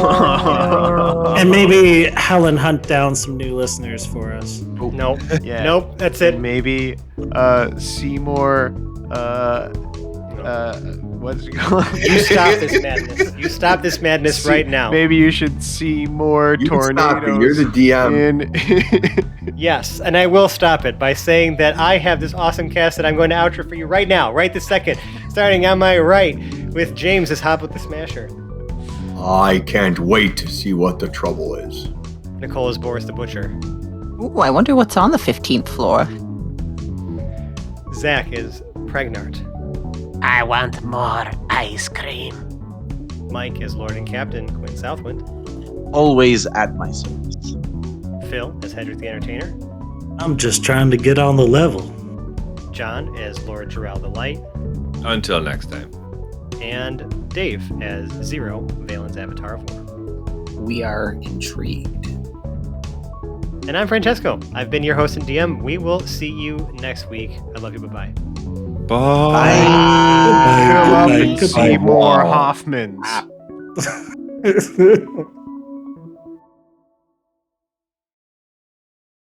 Speaker 5: and maybe Helen hunt down some new listeners for us.
Speaker 1: Nope.
Speaker 10: Yeah.
Speaker 1: Nope. That's it.
Speaker 10: Maybe Seymour. What's it called?
Speaker 1: You stop this madness. You stop this madness right now.
Speaker 10: Maybe you should see more
Speaker 8: You can stop it.
Speaker 10: tornadoes.
Speaker 8: You're the DM.
Speaker 1: Yes, and I will stop it by saying that I have this awesome cast that I'm going to outro for you right now, right this second. Starting on my right with James as Hop with the Smasher.
Speaker 8: I can't wait to see what the trouble is.
Speaker 1: Nicole is Boris the Butcher.
Speaker 7: Ooh, I wonder what's on the 15th floor.
Speaker 1: Zach is Pregnart.
Speaker 2: I want more ice cream.
Speaker 1: Mike is Lord and Captain Quinn Southwind.
Speaker 6: Always at my service.
Speaker 1: Phil as Hedrick the Entertainer.
Speaker 5: I'm just trying to get on the level.
Speaker 1: John as Lord Jarrell the Light.
Speaker 4: Until next time.
Speaker 1: And Dave as Zero, Valen's Avatar of War.
Speaker 9: We are intrigued.
Speaker 1: And I'm Francesco. I've been your host and DM. We will see you next week. I love you. Bye-bye.
Speaker 4: Bye.
Speaker 10: Fill up
Speaker 5: Goodbye.
Speaker 10: and see more Hoffmans.